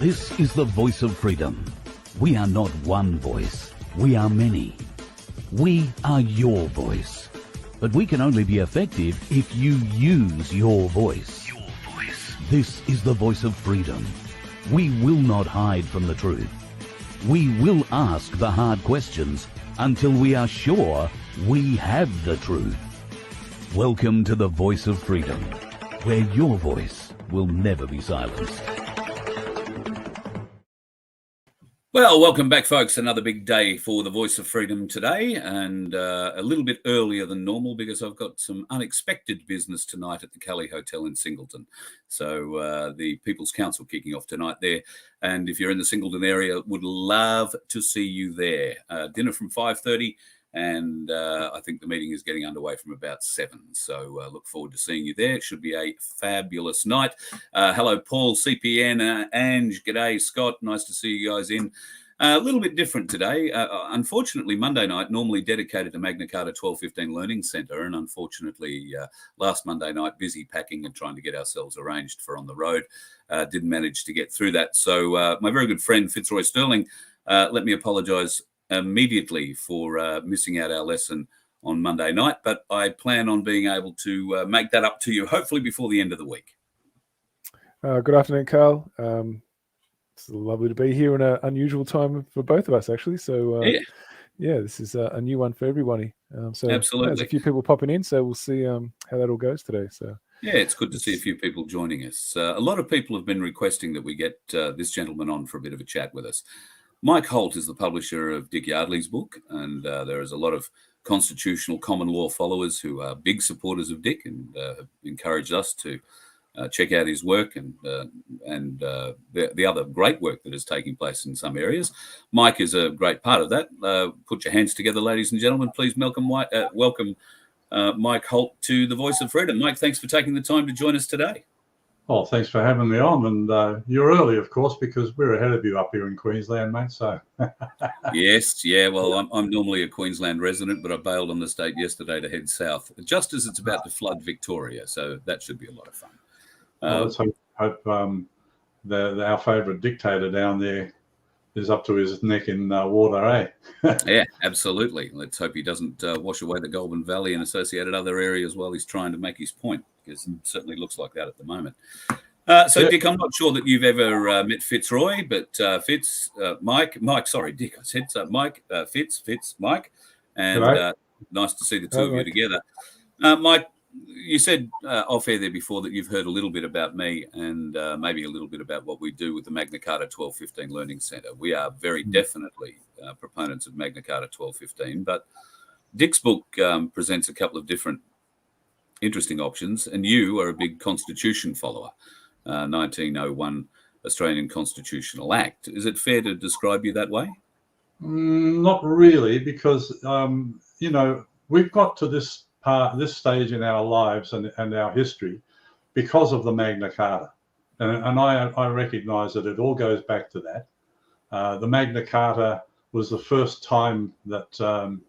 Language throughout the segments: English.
This is the voice of freedom. We are not one voice. We are many. We are your voice. But we can only be effective if you use your voice. Your voice. This is the voice of freedom. We will not hide from the truth. We will ask the hard questions until we are sure we have the truth. Welcome to the voice of freedom, where your voice will never be silenced. Well, welcome back, folks. Another big day for the Voice of Freedom today, and a little bit earlier than normal because I've got some unexpected business tonight at the Kelly Hotel in Singleton. So the People's Council kicking off tonight there, and if you're in the Singleton area, would love to see you there. Dinner from 5:30, and I think the meeting is getting underway from about 7. So look forward to seeing you there. It should be a fabulous night. Hello, Paul, CPN, Ange, g'day, Scott. Nice to see you guys in. A little bit different today. Unfortunately, Monday night, normally dedicated to Magna Carta 1215 Learning Centre, and unfortunately, last Monday night, busy packing and trying to get ourselves arranged for on the road. Didn't manage to get through that. So my very good friend, Fitzroy Sterling, let me apologise immediately for missing out our lesson on Monday night, but I plan on being able to make that up to you, hopefully before the end of the week. Good afternoon, Carl. It's lovely to be here in an unusual time for both of us, actually. So, this is a new one for everybody. So absolutely, there's a few people popping in, so we'll see how that all goes today. So, yeah, it's good to see a few people joining us. A lot of people have been requesting that we get this gentleman on for a bit of a chat with us. Mike Holt is the publisher of Dick Yardelys' book, and there is a lot of constitutional common law followers who are big supporters of Dick and have encouraged us to check out his work and the other great work that is taking place in some areas. Mike is a great part of that. Put your hands together, ladies and gentlemen. Please welcome Mike Holt to the Voice of Freedom. Mike, thanks for taking the time to join us today. Oh, thanks for having me on. And you're early, of course, because we're ahead of you up here in Queensland, mate. So yes, yeah. Well, I'm normally a Queensland resident, but I bailed on the state yesterday to head south, just as it's about to flood Victoria. So that should be a lot of fun. Let's hope our favourite dictator down there is up to his neck in water, eh? Yeah, absolutely. Let's hope he doesn't wash away the Goulburn Valley and associated other areas while he's trying to make his point, because it certainly looks like that at the moment. Dick, I'm not sure that you've ever met Fitzroy, but Mike, sorry, Dick, I said so. Mike, Fitz, Mike, and nice to see the two of you together. Mike, you said off air there before that you've heard a little bit about me and maybe a little bit about what we do with the Magna Carta 1215 Learning Centre. We are very definitely proponents of Magna Carta 1215, but Dick's book presents a couple of different interesting options, and you are a big Constitution follower, 1901 Australian Constitutional Act. Is it fair to describe you that way? Not really, because, we've got to this stage in our lives and our history because of the Magna Carta. And I recognise that it all goes back to that. The Magna Carta was the first time that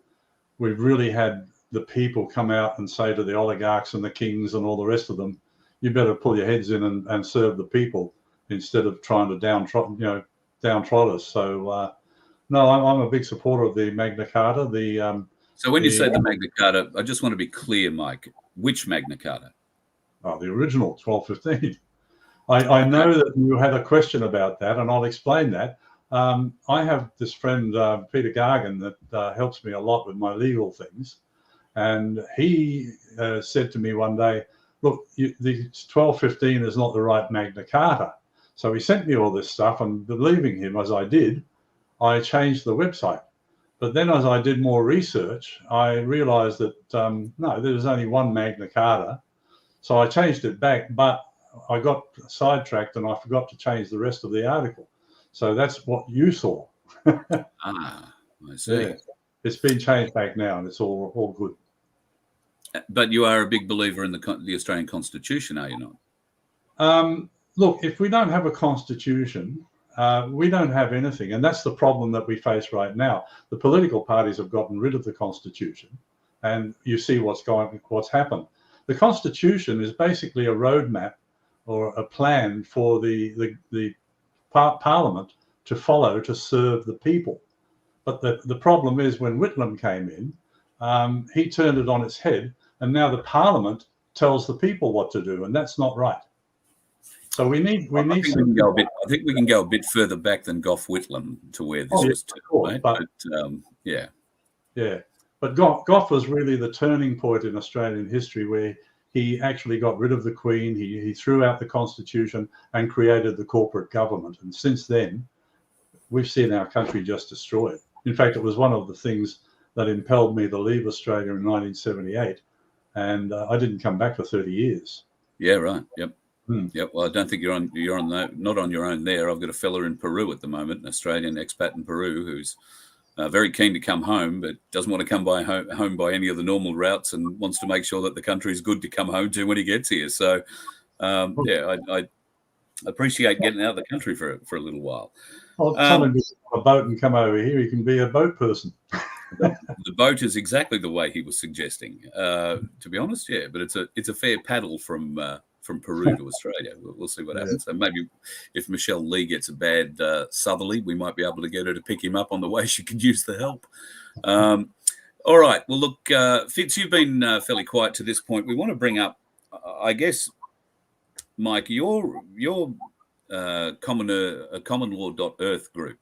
we've really had the people come out and say to the oligarchs and the kings and all the rest of them, you better pull your heads in and serve the people instead of trying to downtrod us. So, no, I'm a big supporter of the Magna Carta. So when you say the Magna Carta, I just want to be clear, Mike, which Magna Carta? Oh, the original 1215. I know that you had a question about that, and I'll explain that. I have this friend, Peter Gargan, that helps me a lot with my legal things. And he said to me one day, look, the 1215 is not the right Magna Carta. So he sent me all this stuff, and believing him as I did, I changed the website. But then as I did more research, I realized that, no, there's only one Magna Carta. So I changed it back, but I got sidetracked and I forgot to change the rest of the article. So that's what you saw. I see. Yeah. It's been changed back now and it's all good. But you are a big believer in the Australian Constitution, are you not? Look, if we don't have a constitution, we don't have anything. And that's the problem that we face right now. The political parties have gotten rid of the Constitution, and you see what's happened. The Constitution is basically a roadmap or a plan for the Parliament to follow to serve the people. But the problem is when Whitlam came in, he turned it on its head, and now the Parliament tells the people what to do, and that's not right. So we need. I think we can go a bit further back than Gough Whitlam to where this was to, right? But yeah. But Gough was really the turning point in Australian history, where he actually got rid of the Queen. He threw out the Constitution and created the corporate government. And since then, we've seen our country just destroyed. In fact, it was one of the things that impelled me to leave Australia in 1978, and I didn't come back for 30 years. Yeah, right. Yep. Yep. Well, I don't think you're not on your own there. I've got a fella in Peru at the moment, an Australian expat in Peru, who's very keen to come home, but doesn't want to come home by any of the normal routes, and wants to make sure that the country is good to come home to when he gets here. So, I appreciate getting out of the country for a little while. Well, tell him to get on a boat and come over here. He can be a boat person. The boat is exactly the way he was suggesting. To be honest, yeah, but it's a fair paddle from Peru to Australia. We'll see what happens. So maybe if Michelle Lee gets a bad southerly, we might be able to get her to pick him up on the way. She could use the help. All right. Well, look, Fitz, you've been fairly quiet to this point. We want to bring up, I guess, Mike, your commonlaw.earth group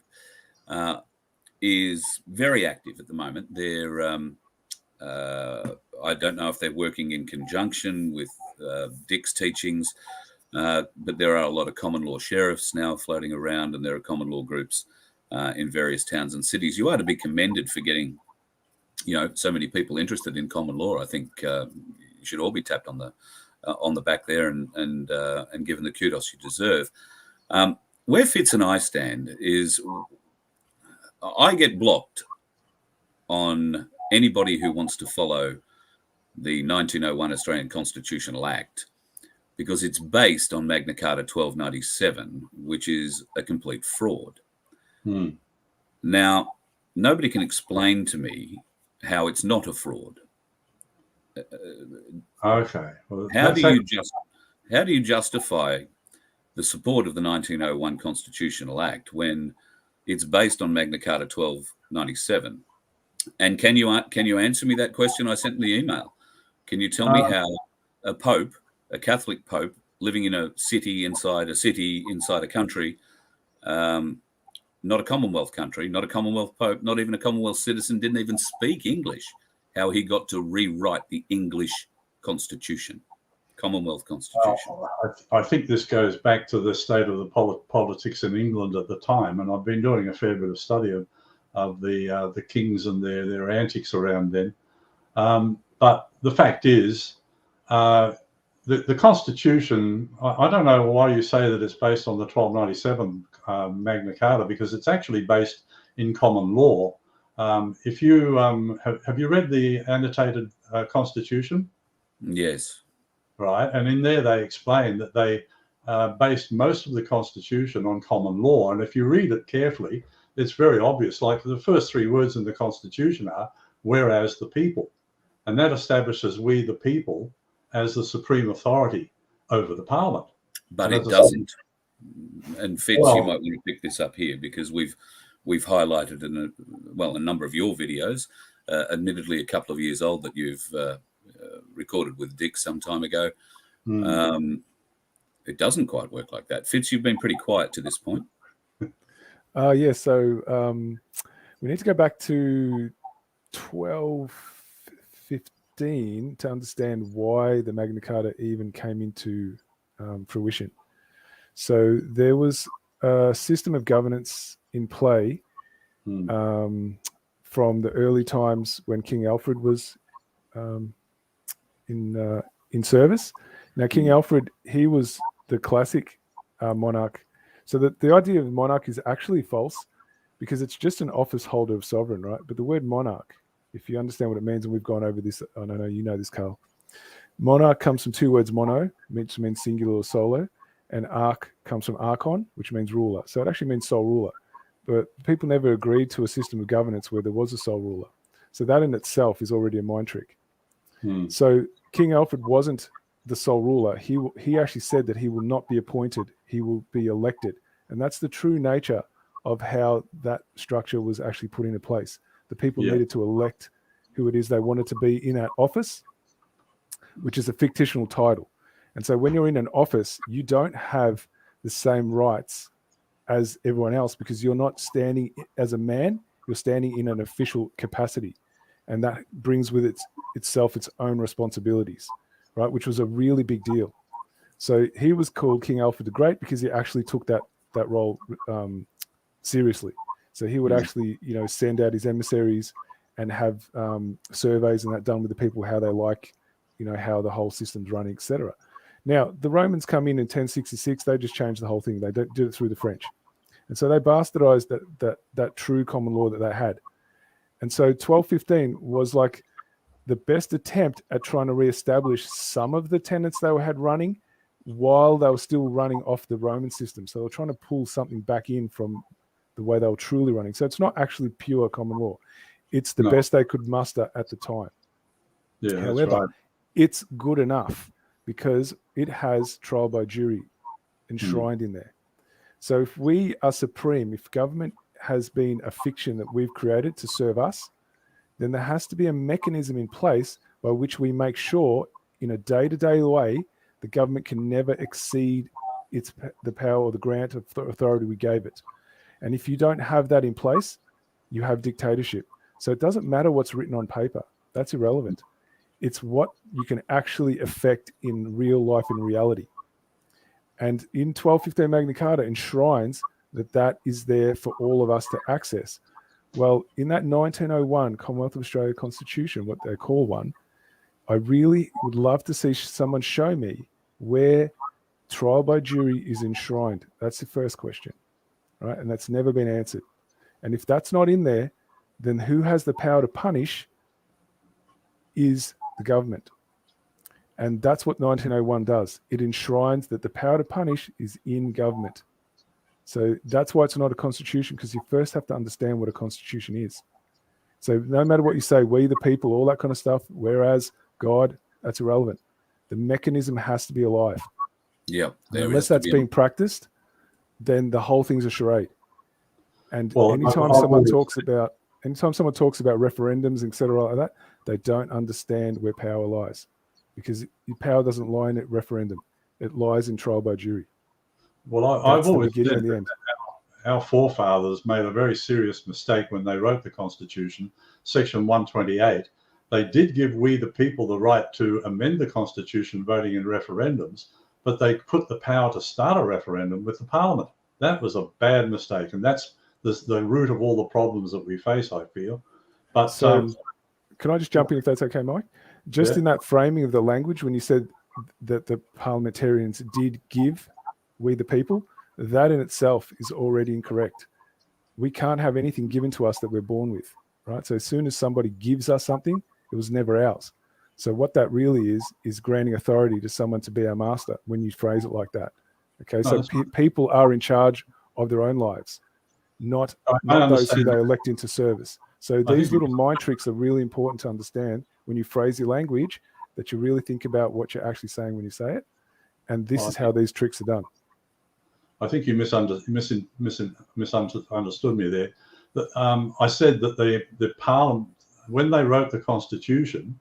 is very active at the moment. They're I don't know if they're working in conjunction with Dick's teachings, but there are a lot of common law sheriffs now floating around, and there are common law groups in various towns and cities. You are to be commended for getting, so many people interested in common law. I think you should all be tapped on the back there and given the kudos you deserve. Where Fitz and I stand is, I get blocked on anybody who wants to follow the 1901 Australian Constitutional Act, because it's based on Magna Carta 1297, which is a complete fraud. Now, nobody can explain to me how it's not a fraud. Okay. Well, how do you justify the support of the 1901 Constitutional Act when it's based on Magna Carta 1297? And can you answer me that question I sent in the email? Can you tell me how a pope, a Catholic pope, living in a city inside a country, not a Commonwealth country, not a Commonwealth pope, not even a Commonwealth citizen, didn't even speak English, how he got to rewrite the English Constitution, Commonwealth Constitution? I think this goes back to the state of the politics in England at the time, and I've been doing a fair bit of study of the kings and their antics around then. But the fact is, the Constitution, I don't know why you say that it's based on the 1297 Magna Carta, because it's actually based in common law. If you have you read the annotated Constitution? Yes. Right, and in there they explain that they based most of the Constitution on common law, and if you read it carefully, it's very obvious. Like the first three words in the Constitution are "whereas the people," and that establishes we the people as the supreme authority over the Parliament. But it doesn't. And Fitz, you might want to pick this up here, because we've highlighted in a number of your videos, admittedly a couple of years old, that you've recorded with Dick some time ago. It doesn't quite work like that. Fitz, you've been pretty quiet to this point. So we need to go back to 1215 to understand why the Magna Carta even came into fruition. So there was a system of governance in play from the early times when King Alfred was in service. Now, King Alfred, he was the classic monarch. So the idea of monarch is actually false, because it's just an office holder of sovereign, right? But the word monarch, if you understand what it means, and we've gone over this, I know you know this, Carl. Monarch comes from two words, mono, which means singular or solo, and arch comes from archon, which means ruler. So it actually means sole ruler. But people never agreed to a system of governance where there was a sole ruler. So that in itself is already a mind trick. So King Alfred wasn't the sole ruler. He actually said that he will not be appointed. He will be elected And that's the true nature of how that structure was actually put into place. The people needed to elect who it is they wanted to be in that office, which is a fictional title. And so when you're in an office, you don't have the same rights as everyone else, because you're not standing as a man, you're standing in an official capacity. And that brings with itself its own responsibilities, right? Which was a really big deal. So he was called King Alfred the Great because he actually took that role seriously. So he would actually, send out his emissaries and have surveys and that done with the people, how they like, how the whole system's running, etc. Now, the Romans come in 1066, they just changed the whole thing. They did it through the French. And so they bastardized that true common law that they had. And so 1215 was like the best attempt at trying to reestablish some of the tenets they had running while they were still running off the Roman system. So they were trying to pull something back in from the way they were truly running. So it's not actually pure common law. It's the best they could muster at the time. Yeah, however, that's right. It's good enough because it has trial by jury enshrined in there. So if we are supreme, if government has been a fiction that we've created to serve us, then there has to be a mechanism in place by which we make sure in a day-to-day way the government can never exceed the power or the grant of authority we gave it. And if you don't have that in place, you have dictatorship. So it doesn't matter what's written on paper. That's irrelevant. It's what you can actually affect in real life, in reality. And in 1215 Magna Carta enshrines that is there for all of us to access. Well, in that 1901 Commonwealth of Australia Constitution, what they call one, I really would love to see someone show me where trial by jury is enshrined. That's the first question, right? And that's never been answered. And if that's not in there, then who has the power to punish is the government. And that's what 1901 does. It enshrines that the power to punish is in government. So that's why it's not a constitution, because you first have to understand what a constitution is. So no matter what you say, we the people, all that kind of stuff, whereas God, that's irrelevant. The mechanism has to be alive. Yeah. Unless that's being practiced, then the whole thing's a charade. And anytime someone talks about referendums, etc., like that, they don't understand where power lies, because power doesn't lie in a referendum; it lies in trial by jury. Well, I've always said that our forefathers made a very serious mistake when they wrote the Constitution, Section 128. They did give we the people the right to amend the Constitution voting in referendums, but they put the power to start a referendum with the Parliament. That was a bad mistake, and that's the root of all the problems that we face, I feel. But so, can I just jump in if that's okay, Mike? Just in that framing of the language, when you said that the parliamentarians did give we the people, that in itself is already incorrect. We can't have anything given to us that we're born with, right? So as soon as somebody gives us something, it was never ours. So what that really is granting authority to someone to be our master when you phrase it like that. Okay, so people are in charge of their own lives, not those who they elect into service. So these little mind tricks are really important to understand when you phrase your language, that you really think about what you're actually saying when you say it. And this is how these tricks are done. I think you misunderstood me there. I said that the Parliament, when they wrote the Constitution,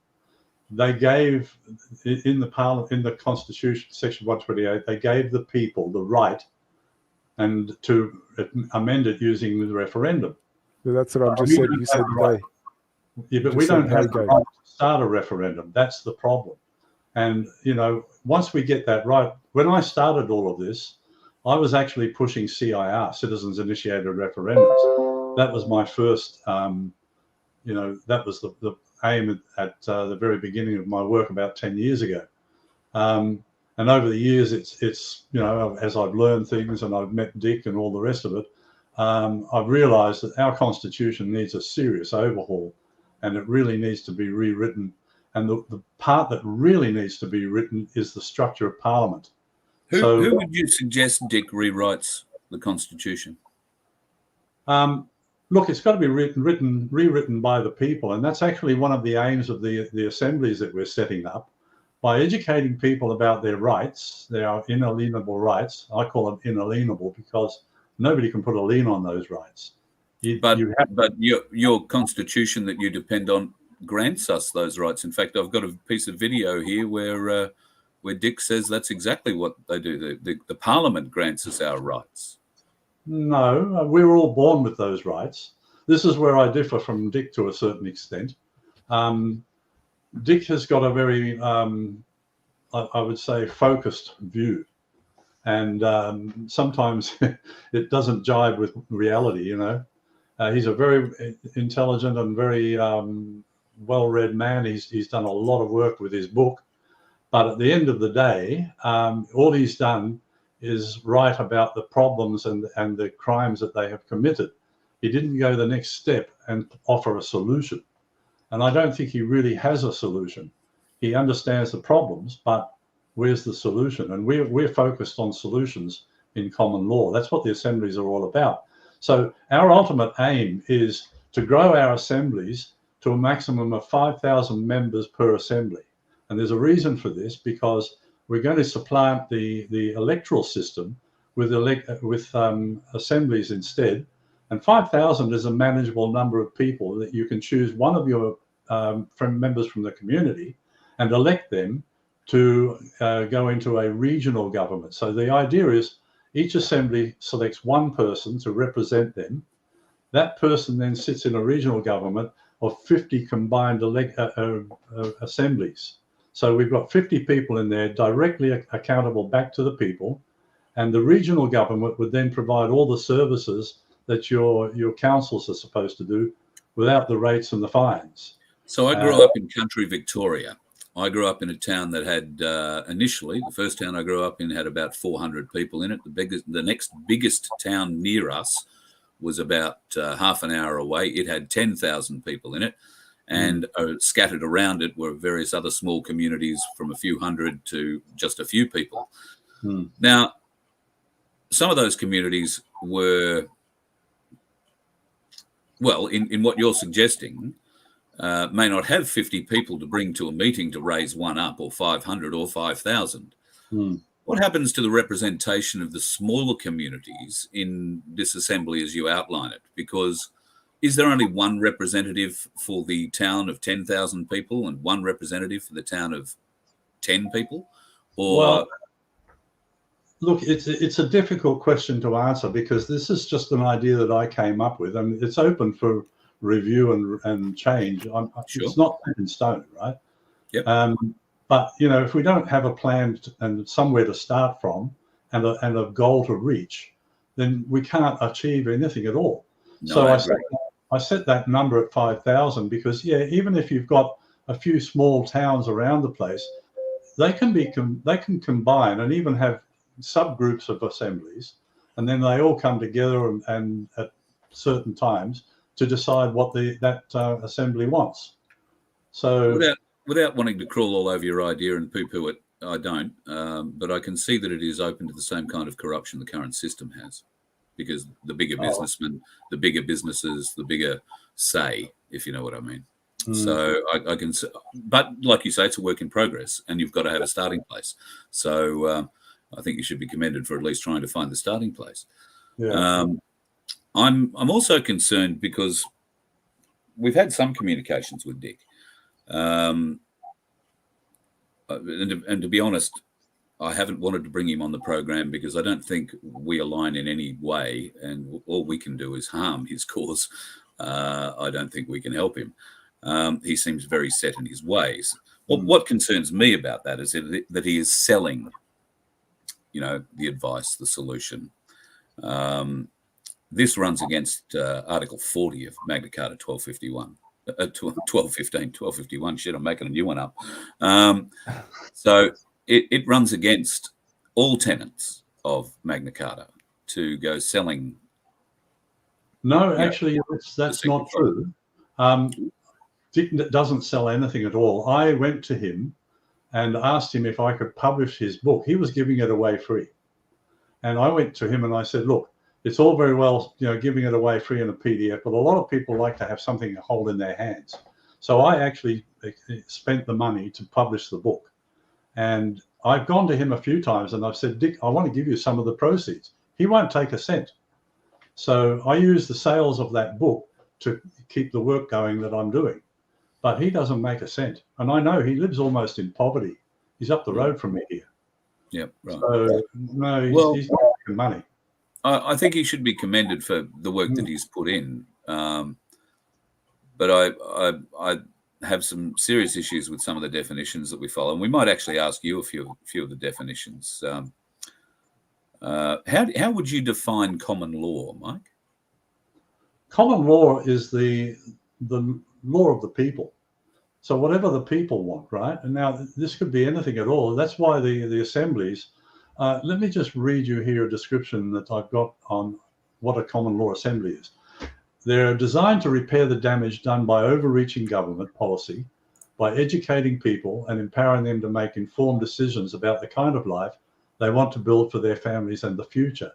they gave in the Constitution, Section 128, they gave the people the right and to amend it using the referendum. So that's what I've just said. You said they. Yeah, but we don't have the right to start a referendum. That's the problem. And, once we get that right, when I started all of this, I was actually pushing CIR, Citizens Initiated Referendums. That was my first, that was the aim at the very beginning of my work about 10 years ago. And over the years, it's as I've learned things and I've met Dick and all the rest of it, I've realized that our Constitution needs a serious overhaul, and it really needs to be rewritten. And the part that really needs to be written is the structure of Parliament. Who would you suggest, Dick, rewrites the Constitution? Look, it's got to be rewritten by the people, and that's actually one of the aims of the assemblies that we're setting up. By educating people about their rights, their inalienable rights. I call them inalienable because Nobody can put a lien on those rights. But your constitution that you depend on grants us those rights. In fact, I've got a piece of video here where Dick says that's exactly what they do. The Parliament grants us our rights. No, we were all born with those rights. This is where I differ from Dick to a certain extent. Dick has got a very, I would say, focused view. And sometimes it doesn't jibe with reality, you know. He's a very intelligent and very well-read man. He's done a lot of work with his book. But at the end of the day, all he's done is write about the problems and the crimes that they have committed. He didn't go the next step and offer a solution. And I don't think he really has a solution. He understands the problems, but where's the solution? And we're focused on solutions in common law. That's what the assemblies are all about. So our ultimate aim is to grow our assemblies to a maximum of 5,000 members per assembly. And there's a reason for this, because we're going to supplant the electoral system with assemblies instead. And 5,000 is a manageable number of people that you can choose one of your members from the community and elect them to go into a regional government. So the idea is each assembly selects one person to represent them. That person then sits in a regional government of 50 combined assemblies. So we've got 50 people in there directly accountable back to the people, and the regional government would then provide all the services that your councils are supposed to do without the rates and the fines. So I grew up in country Victoria. I grew up in a town that had initially, the first town I grew up in had about 400 people in it. The next biggest town near us was about half an hour away. It had 10,000 people in it, and scattered around it were various other small communities from a few hundred to just a few people. Now, some of those communities were, well, in what you're suggesting, may not have 50 people to bring to a meeting to raise one up, or 500 or 5,000. What happens to the representation of the smaller communities in this assembly as you outline it? Because is there only one representative for the town of 10,000 people and one representative for the town of 10 people? Or well, look, it's a difficult question to answer, because this is just an idea that I came up with, and it's open for review and change. Sure. It's not set in stone, right? Yep. But you know, if we don't have a plan and somewhere to start from and a goal to reach, then we can't achieve anything at all. No, so I set that number at 5,000 because, yeah, even if you've got a few small towns around the place, they can combine and even have subgroups of assemblies, and then they all come together and at certain times to decide what that assembly wants. So without wanting to crawl all over your idea and poo-poo it, I don't, but I can see that it is open to the same kind of corruption the current system has, because the bigger businessmen, the bigger businesses, the bigger say, if you know what I mean. So I can, but like you say, it's a work in progress, and you've got to have a starting place. So I think you should be commended for at least trying to find the starting place. Yeah. I'm also concerned because we've had some communications with Dick, and to be honest, I haven't wanted to bring him on the program because I don't think we align in any way, and all we can do is harm his cause. I don't think we can help him. He seems very set in his ways. Well, what concerns me about that is that he is selling, you know, the advice, the solution. This runs against Article 40 of Magna Carta 1251. 1251. Shit, I'm making a new one up. So it runs against all tenets of Magna Carta to go selling. No, actually, that's not true. Dick doesn't sell anything at all. I went to him and asked him if I could publish his book. He was giving it away free. And I went to him and I said, look, it's all very well, you know, giving it away free in a PDF, but a lot of people like to have something to hold in their hands. So I actually spent the money to publish the book. And I've gone to him a few times and I've said, Dick, I want to give you some of the proceeds. He won't take a cent. So I use the sales of that book to keep the work going that I'm doing. But he doesn't make a cent. And I know he lives almost in poverty. He's up the road from me here. Yep, right. So, no, he's not making money. I think he should be commended for the work that he's put in. But I have some serious issues with some of the definitions that we follow. And we might actually ask you a few of the definitions. How would you define common law, Mike? Common law is the law of the people. So whatever the people want, right? And now this could be anything at all. That's why the assemblies, let me just read you here a description that I've got on what a common law assembly is. They're designed to repair the damage done by overreaching government policy, by educating people and empowering them to make informed decisions about the kind of life they want to build for their families and the future.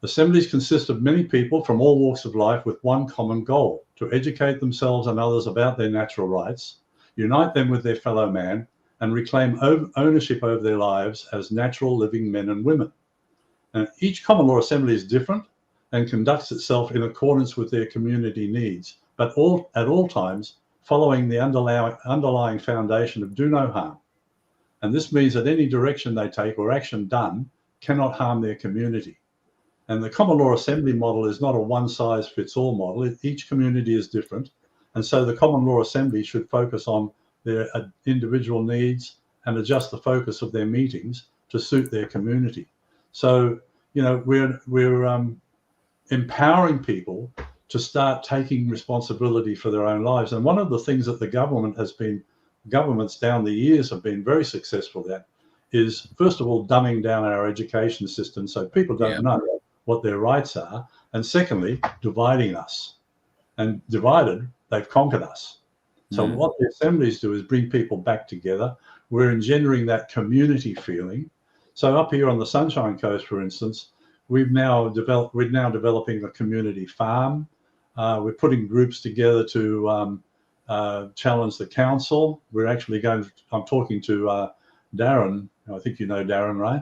Assemblies consist of many people from all walks of life with one common goal: to educate themselves and others about their natural rights, unite them with their fellow man, and reclaim ownership over their lives as natural living men and women. And each common law assembly is different and conducts itself in accordance with their community needs, but at all times following the underlying foundation of do no harm. And this means that any direction they take or action done cannot harm their community. And the common law assembly model is not a one-size-fits-all model. Each community is different. And so the common law assembly should focus on their individual needs and adjust the focus of their meetings to suit their community. So, you know, we're empowering people to start taking responsibility for their own lives. And one of the things that the governments down the years have been very successful at is, first of all, dumbing down our education system so people don't know what their rights are, and secondly, dividing us. And divided, they've conquered us. So what the assemblies do is bring people back together. We're engendering that community feeling. So up here on the Sunshine Coast, for instance, we're now developing a community farm. We're putting groups together to challenge the council. We're actually I'm talking to Darren. I think you know Darren, right?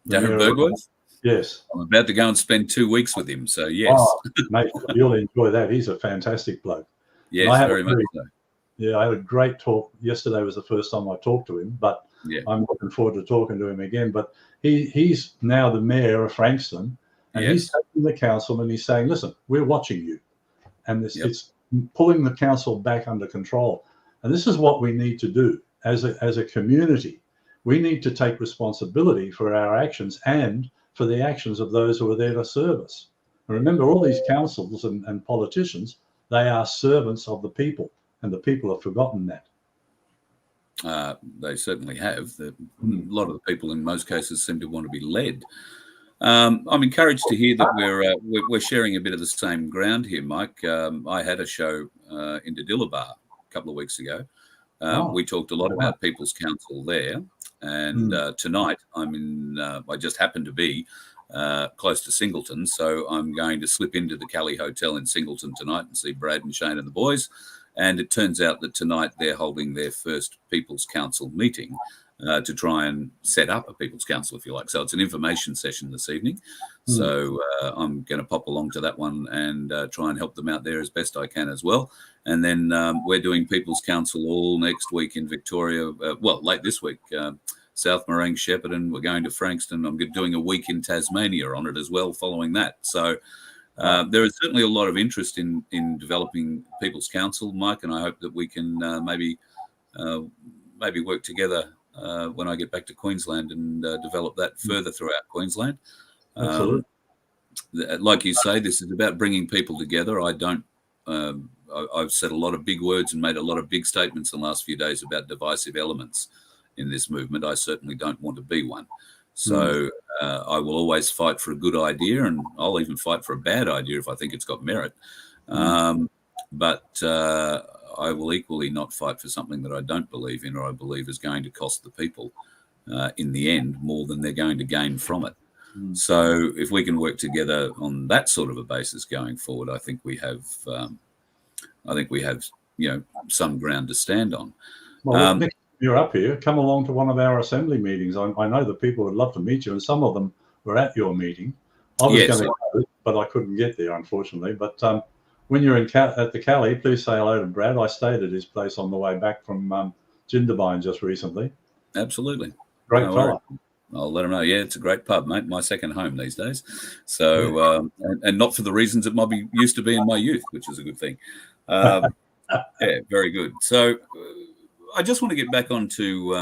Darren Bergworth? Yes. I'm about to go and spend 2 weeks with him, so yes. Oh, mate, you'll enjoy that. He's a fantastic bloke. Yes, very much so. Yeah, I had a great talk. Yesterday was the first time I talked to him, but I'm looking forward to talking to him again. But he's now the mayor of Frankston, and he's taking the council and he's saying, listen, we're watching you. And it's pulling the council back under control. And this is what we need to do as a community. We need to take responsibility for our actions and for the actions of those who are there to serve us. And remember, all these councils and politicians, they are servants of the people, and the people have forgotten that. They certainly have. A lot of the people in most cases seem to want to be led. I'm encouraged to hear that we're sharing a bit of the same ground here, Mike. I had a show in Diddillabah a couple of weeks ago. We talked a lot about People's Council there. And tonight I just happen to be close to Singleton, so I'm going to slip into the Cali Hotel in Singleton tonight and see Brad and Shane and the boys. And it turns out that tonight they're holding their first People's Council meeting to try and set up a People's Council, if you like. So it's an information session this evening. So I'm going to pop along to that one and try and help them out there as best I can as well. And then we're doing People's Council all next week in Victoria. Late this week, South Morang, Shepparton. We're going to Frankston. I'm doing a week in Tasmania on it as well following that. So there is certainly a lot of interest in developing People's Council, Mike, and I hope that we can maybe work together when I get back to Queensland and develop that further throughout Queensland. Absolutely. Like you say, this is about bringing people together. I've said a lot of big words and made a lot of big statements in the last few days about divisive elements in this movement. I certainly don't want to be one. So I will always fight for a good idea, and I'll even fight for a bad idea if I think it's got merit. But I will equally not fight for something that I don't believe in or I believe is going to cost the people in the end more than they're going to gain from it. So if we can work together on that sort of a basis going forward, I think we have some ground to stand on. Well, Nick, you're up here. Come along to one of our assembly meetings. I know that people would love to meet you, and some of them were at your meeting. I was Yes. going to go, but I couldn't get there, unfortunately. But when you're at the Cali, please say hello to Brad. I stayed at his place on the way back from Jindabyne just recently. Absolutely. Great No fella. I'll let him know. Yeah, it's a great pub, mate. My second home these days. So, and not for the reasons it might be used to be in my youth, which is a good thing. Yeah, very good. So, I just want to get back onto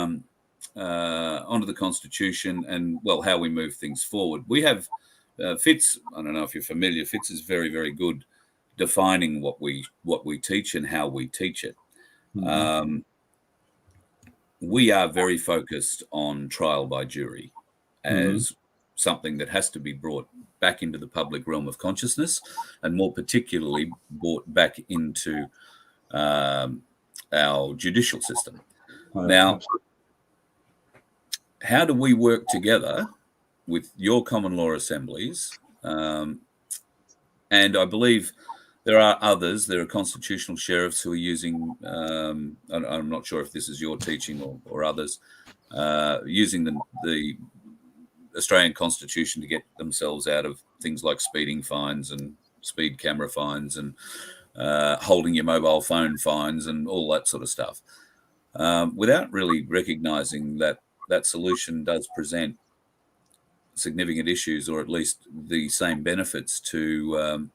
the Constitution and, well, how we move things forward. We have Fitz. I don't know if you're familiar. Fitz is very, very good defining what we teach and how we teach it. Mm-hmm. We are very focused on trial by jury as something that has to be brought back into the public realm of consciousness, and more particularly brought back into our judicial system. Now, how do we work together with your common law assemblies? And I believe there are others. There are constitutional sheriffs who are using, I'm not sure if this is your teaching or others, using the Australian Constitution to get themselves out of things like speeding fines and speed camera fines and holding your mobile phone fines and all that sort of stuff, without really recognizing that that solution does present significant issues, or at least the same benefits to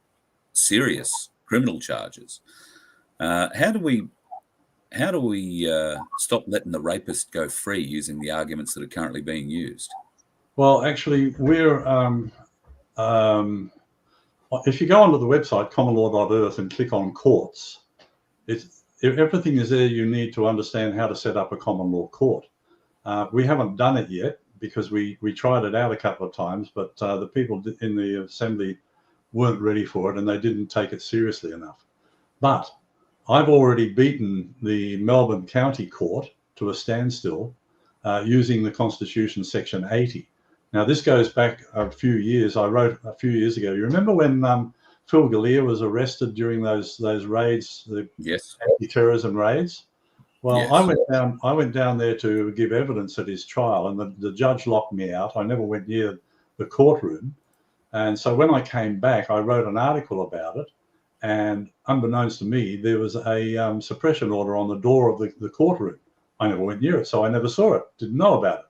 serious criminal charges. How do we stop letting the rapist go free using the arguments that are currently being used? Well, actually, we're if you go onto the website commonlaw.earth and click on courts, everything is there you need to understand how to set up a common law court. We haven't done it yet because we tried it out a couple of times, but the people in the assembly weren't ready for it and they didn't take it seriously enough. But I've already beaten the Melbourne County Court to a standstill using the Constitution Section 80. Now, this goes back a few years. I wrote a few years ago. You remember when Phil Galea was arrested during those raids, the anti-terrorism raids? Well, yes. I went down there to give evidence at his trial, and the judge locked me out. I never went near the courtroom. And so when I came back, I wrote an article about it. And unbeknownst to me, there was a suppression order on the door of the courtroom. I never went near it, so I never saw it, didn't know about it.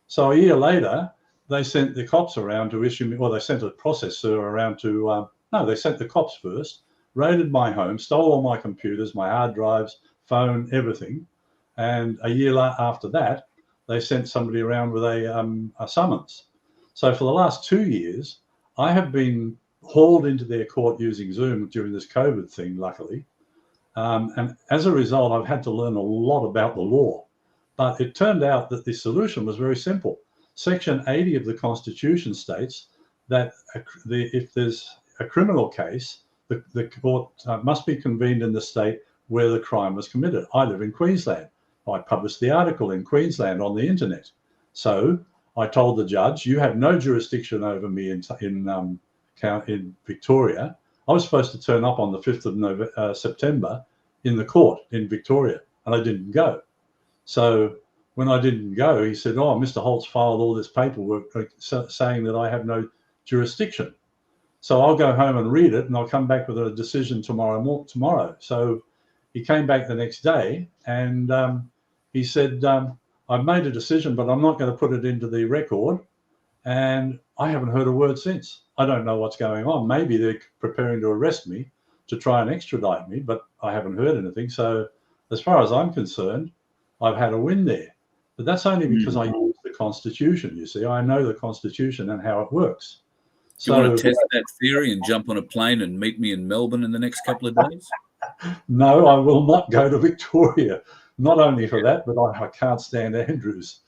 So a year later, they sent the cops around to issue me, well, they sent a processor around to, no, they sent the cops first, raided my home, stole all my computers, my hard drives, phone, everything. And a year after that, they sent somebody around with a summons. So for the last 2 years, I have been hauled into their court using Zoom during this COVID thing, luckily. And as a result, I've had to learn a lot about the law. But it turned out that the solution was very simple. Section 80 of the Constitution states that if there's a criminal case, the court must be convened in the state where the crime was committed. I live in Queensland. I published the article in Queensland on the internet. So I told the judge, you have no jurisdiction over me in Victoria. I was supposed to turn up on the 5th of September in the court in Victoria, and I didn't go. So when I didn't go, he said, oh, Mr. Holt's filed all this paperwork saying that I have no jurisdiction. So I'll go home and read it, and I'll come back with a decision tomorrow. So he came back the next day, and he said, I've made a decision, but I'm not going to put it into the record. And I haven't heard a word since. I don't know what's going on. Maybe they're preparing to arrest me to try and extradite me, but I haven't heard anything. So as far as I'm concerned, I've had a win there. But that's only because I use the Constitution, you see. I know the Constitution and how it works. Do you want to test that theory and jump on a plane and meet me in Melbourne in the next couple of days? No, I will not go to Victoria. Not only for that, but I can't stand Andrews.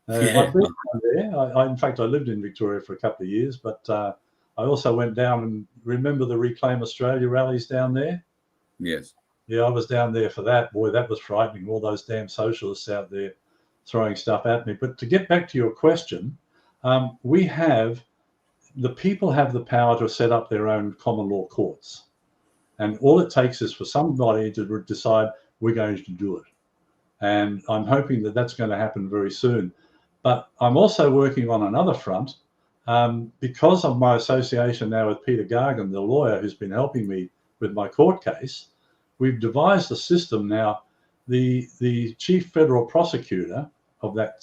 I've been down there. In fact, I lived in Victoria for a couple of years, but I also went down and remember the Reclaim Australia rallies down there? Yes. Yeah, I was down there for that. Boy, that was frightening. All those damn socialists out there throwing stuff at me. But to get back to your question, the people have the power to set up their own common law courts. And all it takes is for somebody to decide we're going to do it. And I'm hoping that that's going to happen very soon. But I'm also working on another front Because of my association now with Peter Gargan, the lawyer who's been helping me with my court case, we've devised a system now. The chief federal prosecutor of that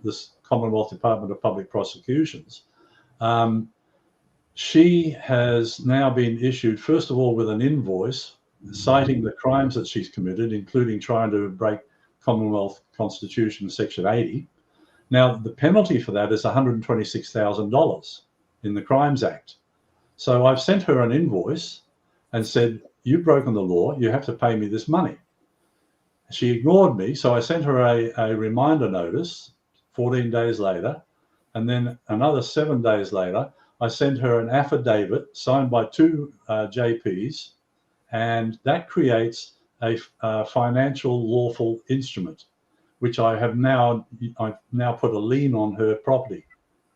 this Commonwealth Department of Public Prosecutions, she has now been issued, first of all, with an invoice citing the crimes that she's committed, including trying to break Commonwealth Constitution Section 80. Now, the penalty for that is $126,000 in the Crimes Act. So I've sent her an invoice and said, you've broken the law, you have to pay me this money. She ignored me, so I sent her a reminder notice 14 days later, and then another 7 days later, I sent her an affidavit signed by two JPs, and that creates a financial lawful instrument, which I've now put a lien on her property.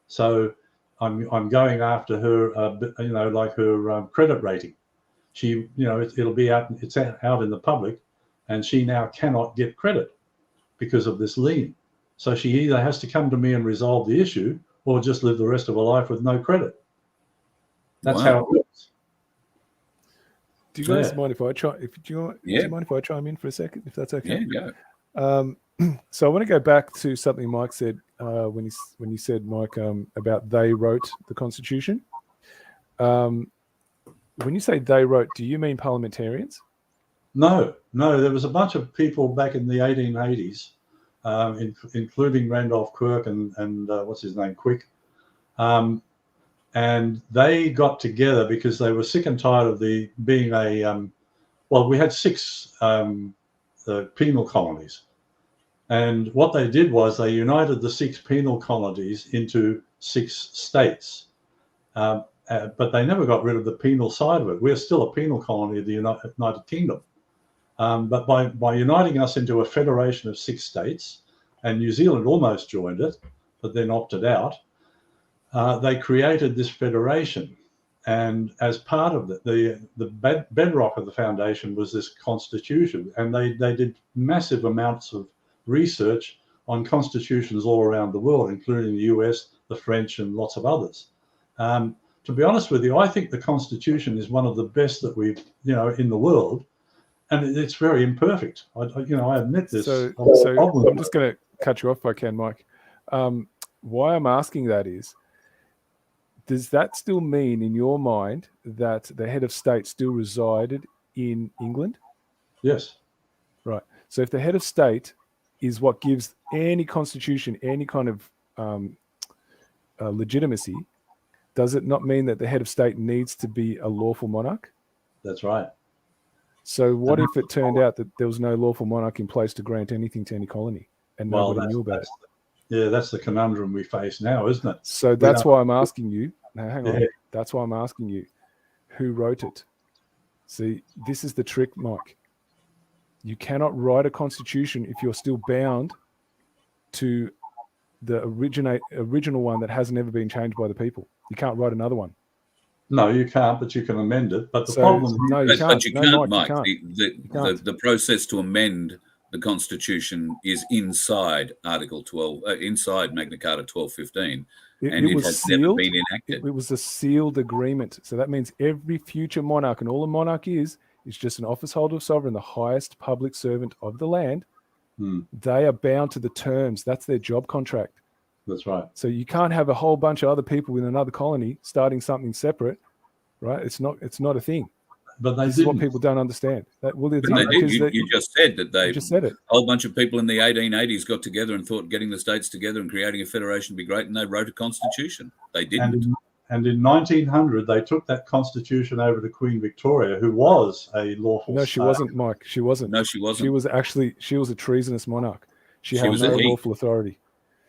So I'm going after her, like her credit rating. She, it'll be out. It's out in the public, and she now cannot get credit because of this lien. So she either has to come to me and resolve the issue, or just live the rest of her life with no credit. That's how it works. Do you guys mind if I try? Do you mind if I chime in for a second, if that's okay? Yeah, go. So I want to go back to something Mike said when you said, Mike, about they wrote the Constitution. When you say they wrote, do you mean parliamentarians? No. There was a bunch of people back in the 1880s, including Randolph Quirk and what's his name, Quick. And they got together because they were sick and tired of being we had 6 penal colonies. And what they did was they united the 6 penal colonies into 6 states. But they never got rid of the penal side of it. We're still a penal colony of the United Kingdom. But by uniting us into a federation of 6 states, and New Zealand almost joined it, but then opted out, they created this federation. And as part of it, the bedrock of the foundation was this constitution. And they did massive amounts of research on constitutions all around the world, including the US, the French, and lots of others. To be honest with you, I think the Constitution is one of the best that we've, in the world, and it's very imperfect. I admit this. So I'm just going to cut you off if I can, Mike. Why I'm asking that is, does that still mean in your mind that the head of state still resided in England? Yes. Right. So if the head of state is what gives any constitution any kind of legitimacy, does it not mean that the head of state needs to be a lawful monarch? That's right. So what if it turned out that there was no lawful monarch in place to grant anything to any colony and nobody knew about it? Yeah, that's the conundrum we face now, isn't it? So that's why I'm asking you. Now, hang on. That's why I'm asking you, who wrote it? See, this is the trick, Mike. You cannot write a constitution if you're still bound to the original one that hasn't ever been changed by the people. You can't write another one. No, you can't, but you can amend it. But the problem... No, you can't. But you can't, Mike. You can't. The process to amend the Constitution is inside Article 12, inside Magna Carta 1215, and it has never been enacted. It was a sealed agreement. So that means every future monarch, and all a monarch is just an office holder of sovereign, the highest public servant of the land. They are bound to the terms. That's their job contract. That's right. So you can't have a whole bunch of other people in another colony starting something separate, right? It's not a thing. But this is what people don't understand. You just said that you just said it. A whole bunch of people in the 1880s got together and thought getting the states together and creating a federation would be great, and they wrote a constitution. They didn't. And in 1900, they took that constitution over to Queen Victoria, who was a lawful. No, she wasn't, Mike. She wasn't. No, she wasn't. She was a treasonous monarch. She had no lawful authority.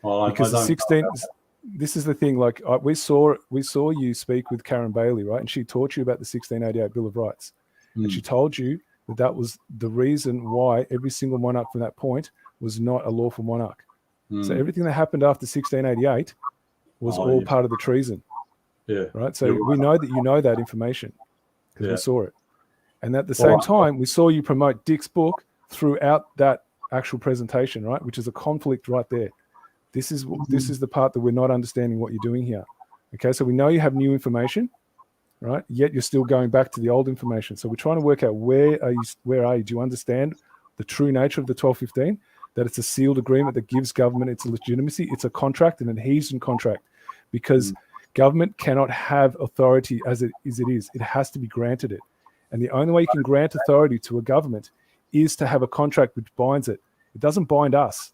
Well, because this is the thing. Like we saw you speak with Karen Bailey, right? And she taught you about the 1688 Bill of Rights, and she told you that was the reason why every single monarch from that point was not a lawful monarch. So everything that happened after 1688 was all part of the treason. Yeah. Right. So we know that you know that information because we saw it, and at the same time, we saw you promote Dick's book throughout that actual presentation, right? Which is a conflict right there. This is the part that we're not understanding what you're doing here. Okay, so we know you have new information, right? Yet you're still going back to the old information. So we're trying to work out where are you? Do you understand the true nature of the 1215? That it's a sealed agreement that gives government its legitimacy. It's a contract, an adhesion contract, because government cannot have authority as it is. It has to be granted it. And the only way you can grant authority to a government is to have a contract which binds it. It doesn't bind us.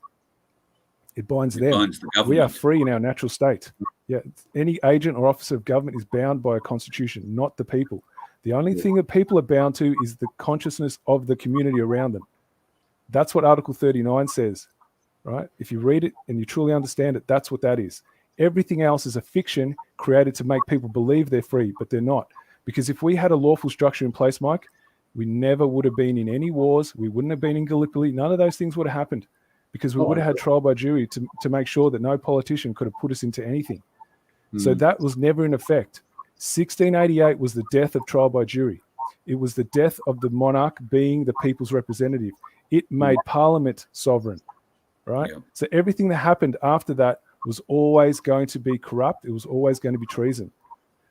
It binds them. Binds the government. We are free in our natural state. Yeah, any agent or officer of government is bound by a constitution, not the people. The only thing that people are bound to is the consciousness of the community around them. That's what Article 39 says, right? If you read it and you truly understand it, that's what that is. Everything else is a fiction created to make people believe they're free, but they're not. Because if we had a lawful structure in place, Mike, we never would have been in any wars. We wouldn't have been in Gallipoli. None of those things would have happened, because we would have had trial by jury to make sure that no politician could have put us into anything. So that was never in effect. 1688 was the death of trial by jury. It was the death of the monarch being the people's representative. It made Parliament sovereign, right? Yeah. So everything that happened after that was always going to be corrupt. It was always going to be treason.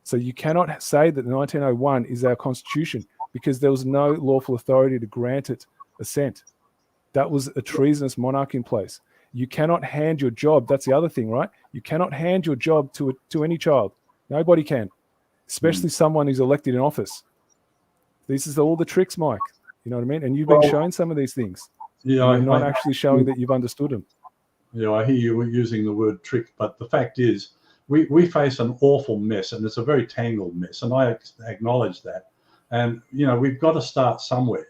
So you cannot say that 1901 is our constitution, because there was no lawful authority to grant it assent. That was a treasonous monarch in place. You cannot hand your job. That's the other thing, right? You cannot hand your job to any child. Nobody can, especially someone who's elected in office. This is all the tricks, Mike. You know what I mean? And you've been shown some of these things. Yeah, you're not actually showing that you've understood them. Yeah, I hear you using the word trick, but the fact is, we face an awful mess, and it's a very tangled mess, and I acknowledge that. And we've got to start somewhere.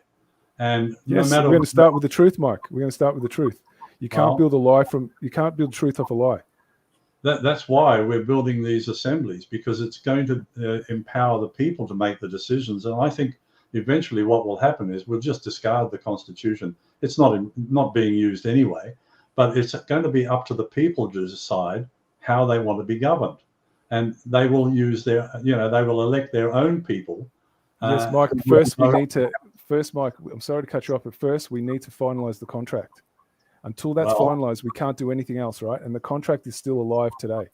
And yes, we're going to start with the truth, Mike. We're going to start with the truth. You can't build you can't build truth off a lie. That's why we're building these assemblies, because it's going to empower the people to make the decisions. And I think eventually what will happen is we'll just discard the Constitution. It's not being used anyway, but it's going to be up to the people to decide how they want to be governed. And they will use they will elect their own people. Yes, Mike, Mike, I'm sorry to cut you off, but first we need to finalize the contract. Until that's finalized, we can't do anything else, right? And the contract is still alive today.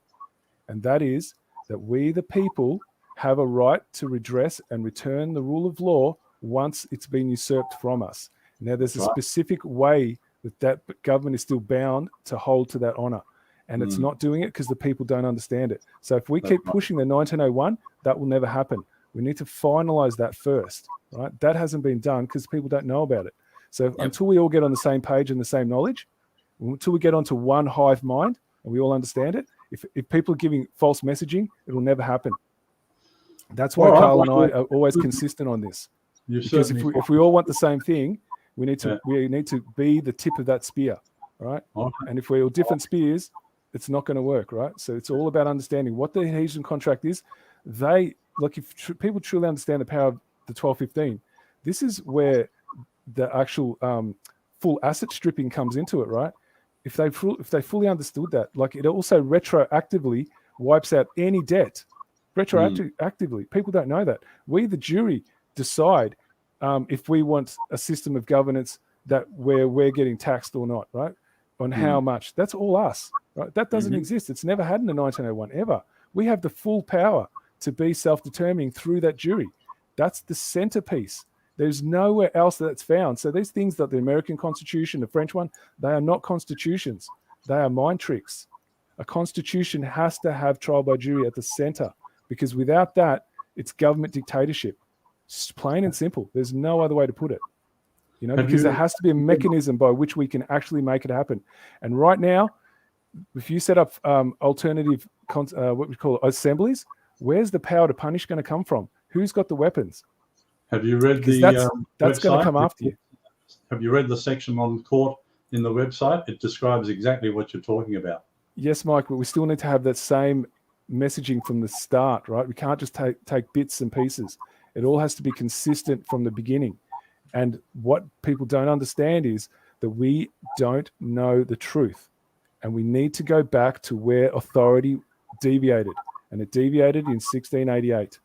And that is that we, the people, have a right to redress and return the rule of law once it's been usurped from us. Now, there's a specific way that government is still bound to hold to that honor. And it's not doing it because the people don't understand it. So if we keep pushing the 1901, that will never happen. We need to finalize that first, right? That hasn't been done because people don't know about it. So until we all get on the same page and the same knowledge, until we get onto one hive mind and we all understand it, if people are giving false messaging, it will never happen. That's why Carl and I are always consistent on this. Because if we all want the same thing, we need to be the tip of that spear, right? And if we're all different spears, it's not going to work, right? So it's all about understanding what the adhesion contract is. If people truly understand the power of the 1215, this is where the actual full asset stripping comes into it, right? If they fully understood that, it also retroactively wipes out any debt. Retroactively, people don't know that. We, the jury, decide if we want a system of governance where we're getting taxed or not, right? On how much. That's all us, right? That doesn't exist. It's never had in the 1901 ever. We have the full power to be self-determining through that jury. That's the centerpiece. There's nowhere else that's found. So these things that the American Constitution, the French one, they are not constitutions. They are mind tricks. A constitution has to have trial by jury at the center, because without that, it's government dictatorship. It's plain and simple. There's no other way to put it. Because there has to be a mechanism by which we can actually make it happen. And right now, if you set up alternative, what we call assemblies, where's the power to punish going to come from? Who's got the weapons? Have you read that's going to come after you. Have you read the section on court in the website? It describes exactly what you're talking about. Yes, Mike, but we still need to have that same messaging from the start, right? We can't just take bits and pieces. It all has to be consistent from the beginning. And what people don't understand is that we don't know the truth. And we need to go back to where authority deviated. And it deviated in 1688.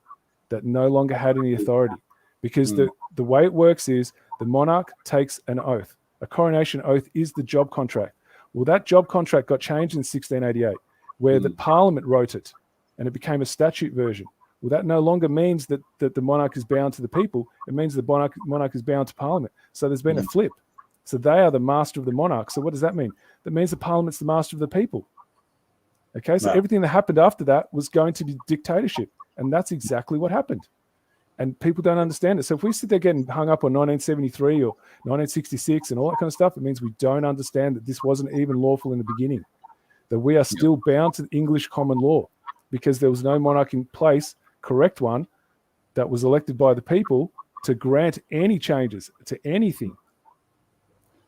That no longer had any authority. Because the way it works is the monarch takes an oath. A coronation oath is the job contract. Well, that job contract got changed in 1688, where the Parliament wrote it. and it became a statute version. Well, that no longer means that the monarch is bound to the people. It means the monarch is bound to Parliament. So there's been a flip. So they are the master of the monarch. So what does that mean? That means the Parliament's the master of the people. Okay, so everything that happened after that was going to be dictatorship. And that's exactly what happened. And people don't understand it. So if we sit there getting hung up on 1973 or 1966 and all that kind of stuff, it means we don't understand that this wasn't even lawful in the beginning, that we are still bound to English common law because there was no monarch in place, correct one, that was elected by the people to grant any changes to anything.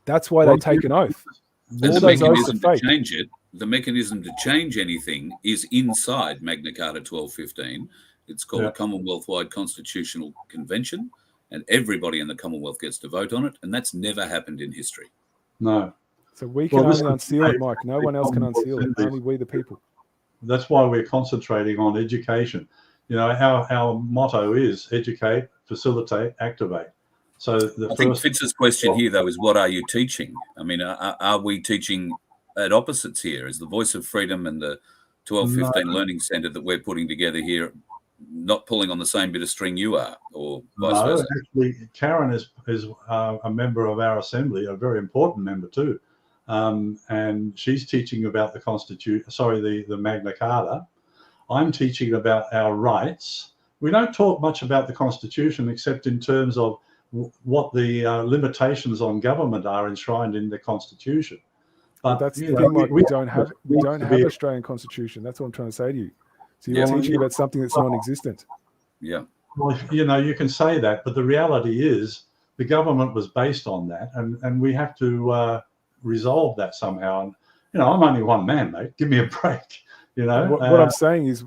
That's why they take an oath. And the mechanism to change it, the mechanism to change anything is inside Magna Carta 1215. It's called a Commonwealth-wide Constitutional Convention, and everybody in the Commonwealth gets to vote on it, and that's never happened in history. No. So we can only unseal it, Mike. No one else can unseal it. Only we, the people. That's why we're concentrating on education. You know, our motto is educate, facilitate, activate. So I think Fitz's question here, though, is what are you teaching? I mean, are we teaching at opposites here? Is the Voice of Freedom and the 1215 Learning Centre that we're putting together here not pulling on the same bit of string you are, or vice versa? Actually, Karen is a member of our assembly, a very important member too, and she's teaching about the the Magna Carta. I'm teaching about our rights. We don't talk much about the Constitution except in terms of what the limitations on government are enshrined in the Constitution. But that's the thing, Mike. We don't have Australian Constitution. That's what I'm trying to say to you. So you're teaching about something that's non-existent. Yeah. Well, you know, you can say that, but the reality is the government was based on that, and we have to resolve that somehow. And you know, I'm only one man, mate. Give me a break. You know. What I'm saying is,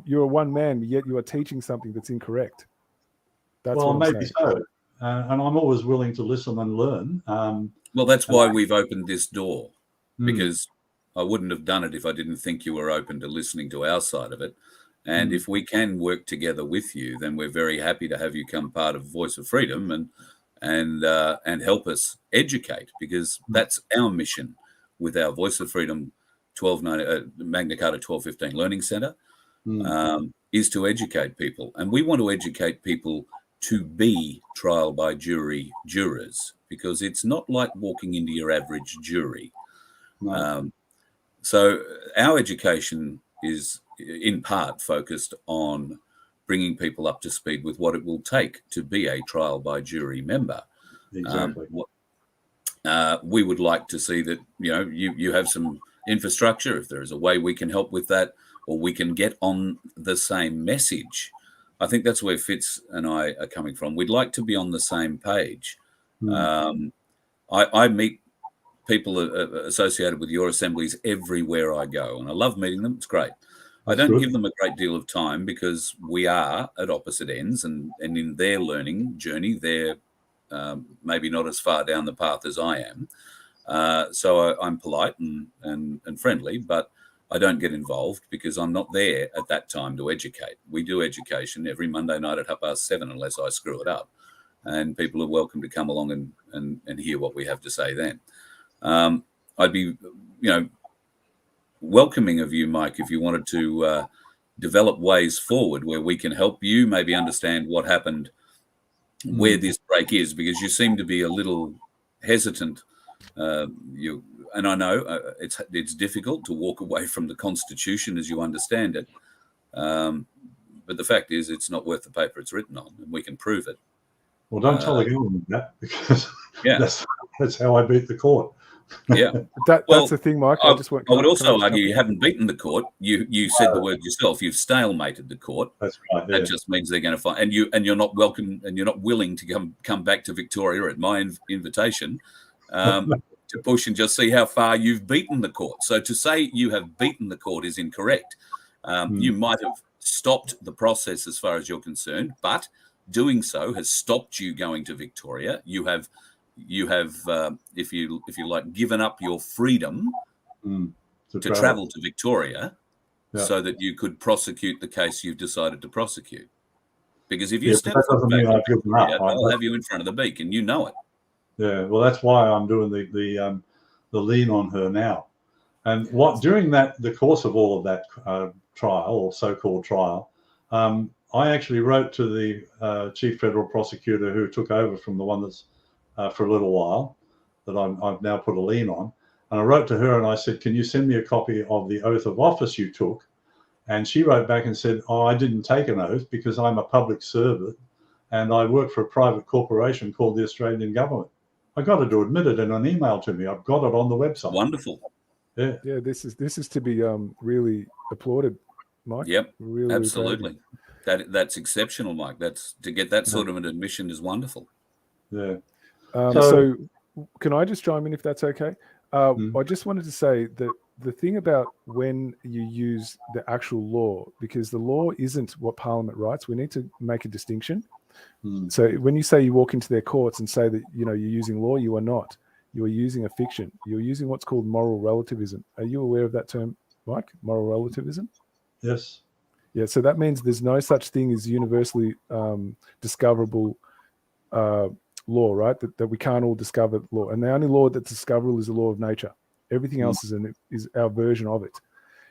you're one man, yet you are teaching something that's incorrect. That's well, maybe so. And I'm always willing to listen and learn. Well, that's why we've opened this door, because I wouldn't have done it if I didn't think you were open to listening to our side of it. And if we can work together with you, then we're very happy to have you come part of Voice of Freedom and help us educate, because that's our mission with our Voice of Freedom Magna Carta 1215 Learning Centre, is to educate people. And we want to educate people to be trial by jury jurors, because it's not like walking into your average jury. No. So our education is in part focused on bringing people up to speed with what it will take to be a trial by jury member. Exactly. We would like to see that, you know, you have some infrastructure. If there is a way we can help with that, or we can get on the same message. I think that's where Fitz and I are coming from. We'd like to be on the same page. I meet people associated with your assemblies everywhere I go, and I love meeting them. It's great. I don't give them a great deal of time because we are at opposite ends, and in their learning journey, they're maybe not as far down the path as I am. So I'm polite and friendly, but I don't get involved because I'm not there at that time to educate. We do education every Monday night at 7:30 unless I screw it up. And people are welcome to come along and hear what we have to say then. I'd be, you know, welcoming of you, Mike, if you wanted to develop ways forward where we can help you maybe understand what happened, where this break is, because you seem to be a little hesitant. And I know it's difficult to walk away from the Constitution as you understand it. But the fact is, it's not worth the paper it's written on, and we can prove it. Well, don't tell the government that, because that's how I beat the court. Yeah, that's the thing, Mike. I would also argue you haven't beaten the court. You said the word yourself. You've stalemated the court. That's right. That just means they're going to find, and you're not welcome, and you're not willing to come back to Victoria at my invitation to push and just see how far you've beaten the court. So to say you have beaten the court is incorrect. You might have stopped the process as far as you're concerned, but doing so has stopped you going to Victoria. You have, if you like, given up your freedom to travel to Victoria, so that you could prosecute the case you've decided to prosecute. Because if you step back, I'll have you in front of the beak, and you know it. Yeah, well, that's why I'm doing the lean on her now. And during the course of all of that trial or so-called trial, I actually wrote to the chief federal prosecutor who took over from the one that's for a little while, that I've now put a lien on. And I wrote to her and I said, can you send me a copy of the oath of office you took? And she wrote back and said, oh, I didn't take an oath because I'm a public servant and I work for a private corporation called the Australian government. I got her to admit it in an email to me. I've got it on the website. Wonderful. Yeah. This is to be really applauded, Mike. Yep. Really, absolutely. That's exceptional, Mike. That's to get that sort of an admission is wonderful. Yeah. So can I just chime in if that's okay? I just wanted to say that the thing about when you use the actual law, because the law isn't what Parliament writes, we need to make a distinction. So when you say you walk into their courts and say that you're using law, you are not. You are using a fiction. You're using what's called moral relativism. Are you aware of that term, Mike? Moral relativism? Yes. Yeah. So that means there's no such thing as universally discoverable law, right? That we can't all discover law, and the only law that's discoverable is the law of nature. Everything else is our version of it.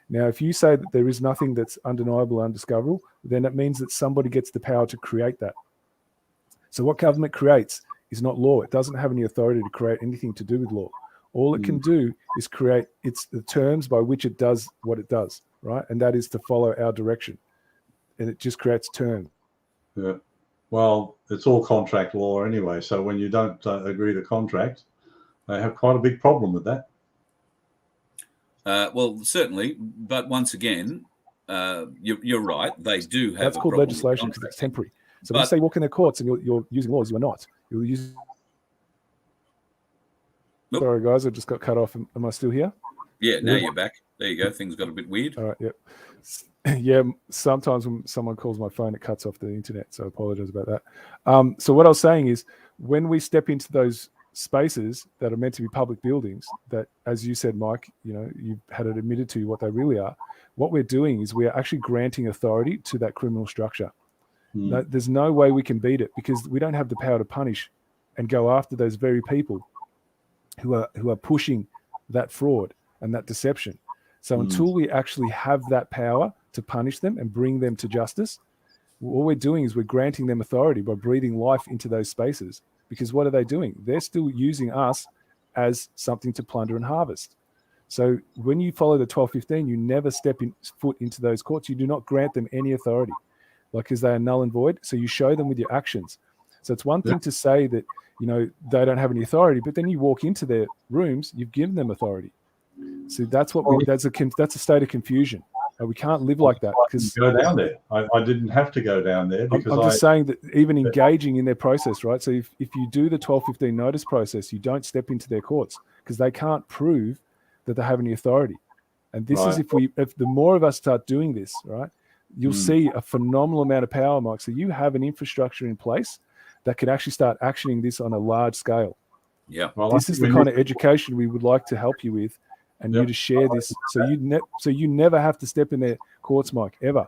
Now, if you say that there is nothing that's undeniable, undiscoverable, then it means that somebody gets the power to create that. So what government creates is not law. It doesn't have any authority to create anything to do with law. All it can do is create the terms by which it does what it does, right? And that is to follow our direction. And it just creates terms. Yeah. Well, it's all contract law anyway. So when you don't agree to contract, they have quite a big problem with that. Well, certainly. But once again, you're right. They do have. That's called legislation because it's temporary. So when you say you walk in their courts and you're using laws, you are not. You're using. Nope. Sorry, guys, I just got cut off. Am I still here? Yeah, now you're back. There you go. Things got a bit weird. All right, yeah. Yeah, sometimes when someone calls my phone, it cuts off the internet, so I apologize about that. So what I was saying is, when we step into those spaces that are meant to be public buildings, that, as you said, Mike, you've had it admitted to you what they really are, what we're doing is we are actually granting authority to that criminal structure. No, there's no way we can beat it because we don't have the power to punish and go after those very people who are pushing that fraud and that deception. So until we actually have that power to punish them and bring them to justice, all we're doing is we're granting them authority by breathing life into those spaces. Because what are they doing? They're still using us as something to plunder and harvest. So when you follow the 1215, you never step foot into those courts. You do not grant them any authority, because they are null and void. So you show them with your actions. So it's one thing to say that they don't have any authority, but then you walk into their rooms, you've given them authority. So that's that's a state of confusion. We can't live like that because go down there. I didn't have to go down there because I'm just saying that even engaging in their process, right? So if you do the 1215 notice process, you don't step into their courts because they can't prove that they have any authority. And this is if the more of us start doing this, right, you'll see a phenomenal amount of power, Mike. So you have an infrastructure in place that can actually start actioning this on a large scale. Yeah. Well, this is the kind of education we would like to help you with. And you to share this, so you never have to step in their courts, Mike, ever,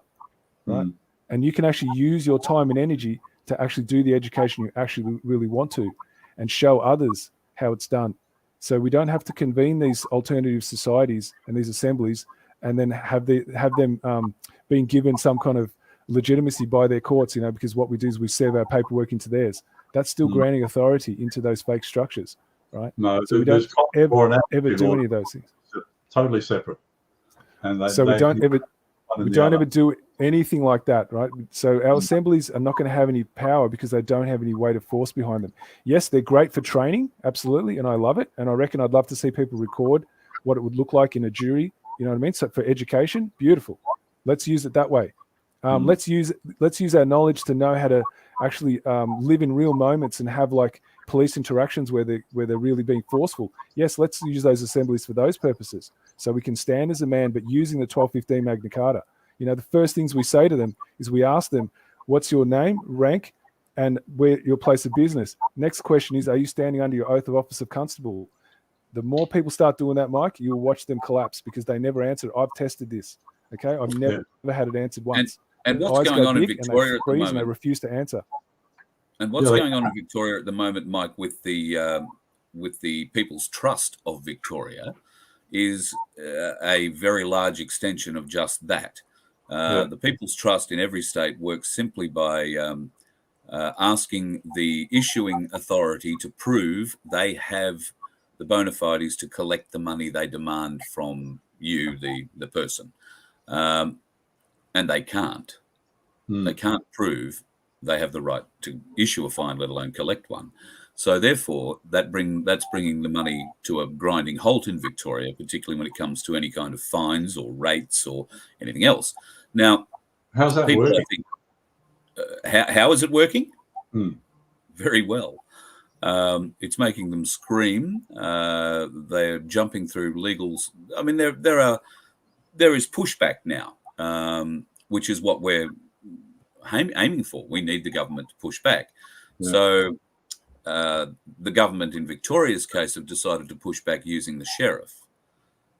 right? And you can actually use your time and energy to actually do the education you actually really want to, and show others how it's done. So we don't have to convene these alternative societies and these assemblies, and then have them being given some kind of legitimacy by their courts, because what we do is we serve our paperwork into theirs. That's still granting authority into those fake structures, right? No, so we don't ever do any of those things. Totally separate. And we don't ever do anything like that, right? So our assemblies are not going to have any power because they don't have any weight of force behind them. Yes, they're great for training, absolutely, and I love it. And I reckon I'd love to see people record what it would look like in a jury. You know what I mean? So for education, beautiful. Let's use it that way. Let's use our knowledge to know how to actually live in real moments and have police interactions where they're really being forceful. Yes, let's use those assemblies for those purposes, so we can stand as a man, but using the 1215 Magna Carta. The first things we say to them is we ask them, what's your name, rank, and where your place of business. Next question is, are you standing under your oath of office of constable? The more people start doing that, Mike, you'll watch them collapse because they never answered. I've tested this. Okay, I've never had it answered once. And what's going on in Victoria at the moment? And they refuse to answer. And what's going on in Victoria at the moment, Mike, with the People's Trust of Victoria, is a very large extension of just that. The People's Trust in every state works simply by asking the issuing authority to prove they have the bona fides to collect the money they demand from you, the person. And they can't. They can't prove they have the right to issue a fine, let alone collect one. So therefore, that's bringing the money to a grinding halt in Victoria, particularly when it comes to any kind of fines or rates or anything else. Now, how's that working? How is it working? Very well. It's making them scream. They're jumping through legals. I mean, there is pushback now, which is what we're aiming for. We need the government to push back. Yeah. So the government in Victoria's case have decided to push back using the sheriff.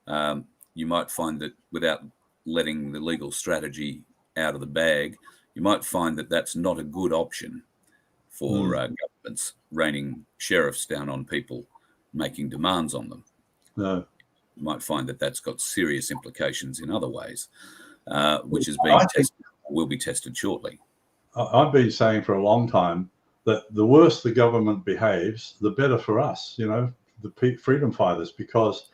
You might find that without letting the legal strategy out of the bag, you might find that that's not a good option for governments raining sheriffs down on people, making demands on them. No. You might find that that's got serious implications in other ways, which is being tested, will be tested shortly. I've been saying for a long time that the worse the government behaves, the better for us, the freedom fighters, because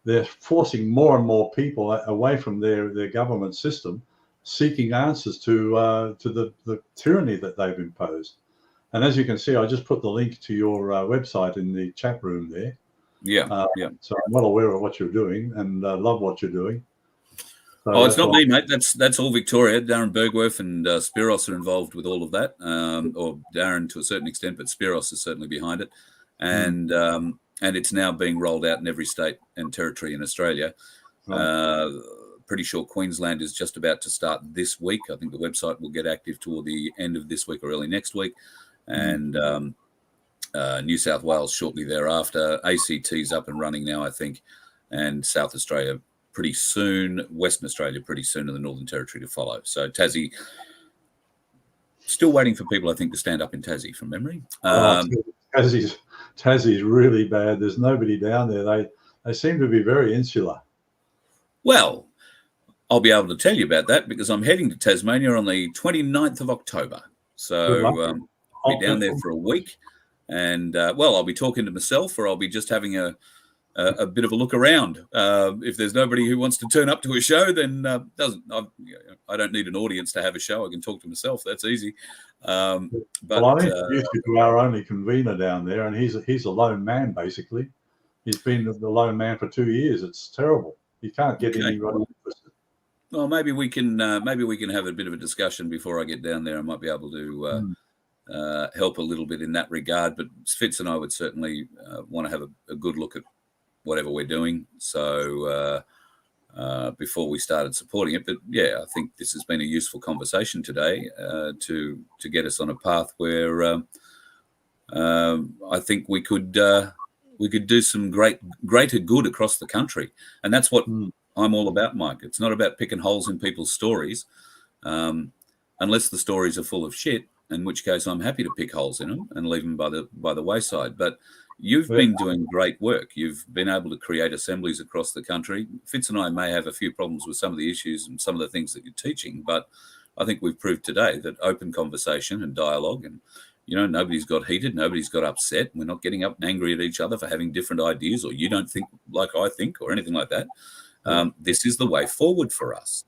they're forcing more and more people away from their government system, seeking answers to the tyranny that they've imposed. And as you can see, I just put the link to your website in the chat room there. Yeah, So I'm well aware of what you're doing and love what you're doing. So it's not me, mate. That's all Victoria. Darren Bergworth and Spiros are involved with all of that, or Darren to a certain extent, but Spiros is certainly behind it. And it's now being rolled out in every state and territory in Australia. Pretty sure Queensland is just about to start this week. I think the website will get active toward the end of this week or early next week. And New South Wales shortly thereafter. ACT's up and running now, I think, and South Australia pretty soon, Western Australia pretty soon, and the Northern Territory to follow. So Tassie, still waiting for people, I think, to stand up in Tassie from memory. Tassie's really bad. There's nobody down there. They seem to be very insular. Well, I'll be able to tell you about that because I'm heading to Tasmania on the 29th of October. So I'll be down there for a week. And, I'll be talking to myself, or I'll be just having a bit of a look around. If there's nobody who wants to turn up to a show, then I don't need an audience to have a show. I can talk to myself. That's easy. I introduced you to our only convener down there, and he's a lone man, basically. He's been the lone man for 2 years. It's terrible. You can't get anybody interested. Well, maybe we can have a bit of a discussion before I get down there. I might be able to help a little bit in that regard. But Fitz and I would certainly want to have a good look at whatever we're doing. So before we started supporting it, but yeah, I think this has been a useful conversation today to get us on a path where I think we could do some greater good across the country, and that's what I'm all about, Mike. It's not about picking holes in people's stories, unless the stories are full of shit, in which case I'm happy to pick holes in them and leave them by the wayside. But you've been doing great work. You've been able to create assemblies across the country. Fitz and I may have a few problems with some of the issues and some of the things that you're teaching, but I think we've proved today that open conversation and dialogue, and nobody's got heated, nobody's got upset. We're not getting up and angry at each other for having different ideas, or you don't think like I think, or anything like that. This is the way forward for us.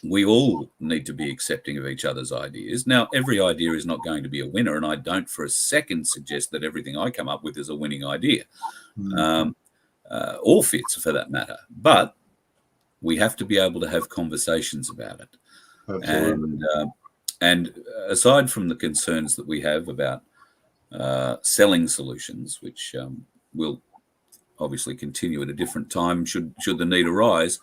We all need to be accepting of each other's ideas. Now, every idea is not going to be a winner, and I don't for a second suggest that everything I come up with is a winning idea, or Fitz for that matter. But we have to be able to have conversations about it. Absolutely. And aside from the concerns that we have about selling solutions, which will obviously continue at a different time should the need arise,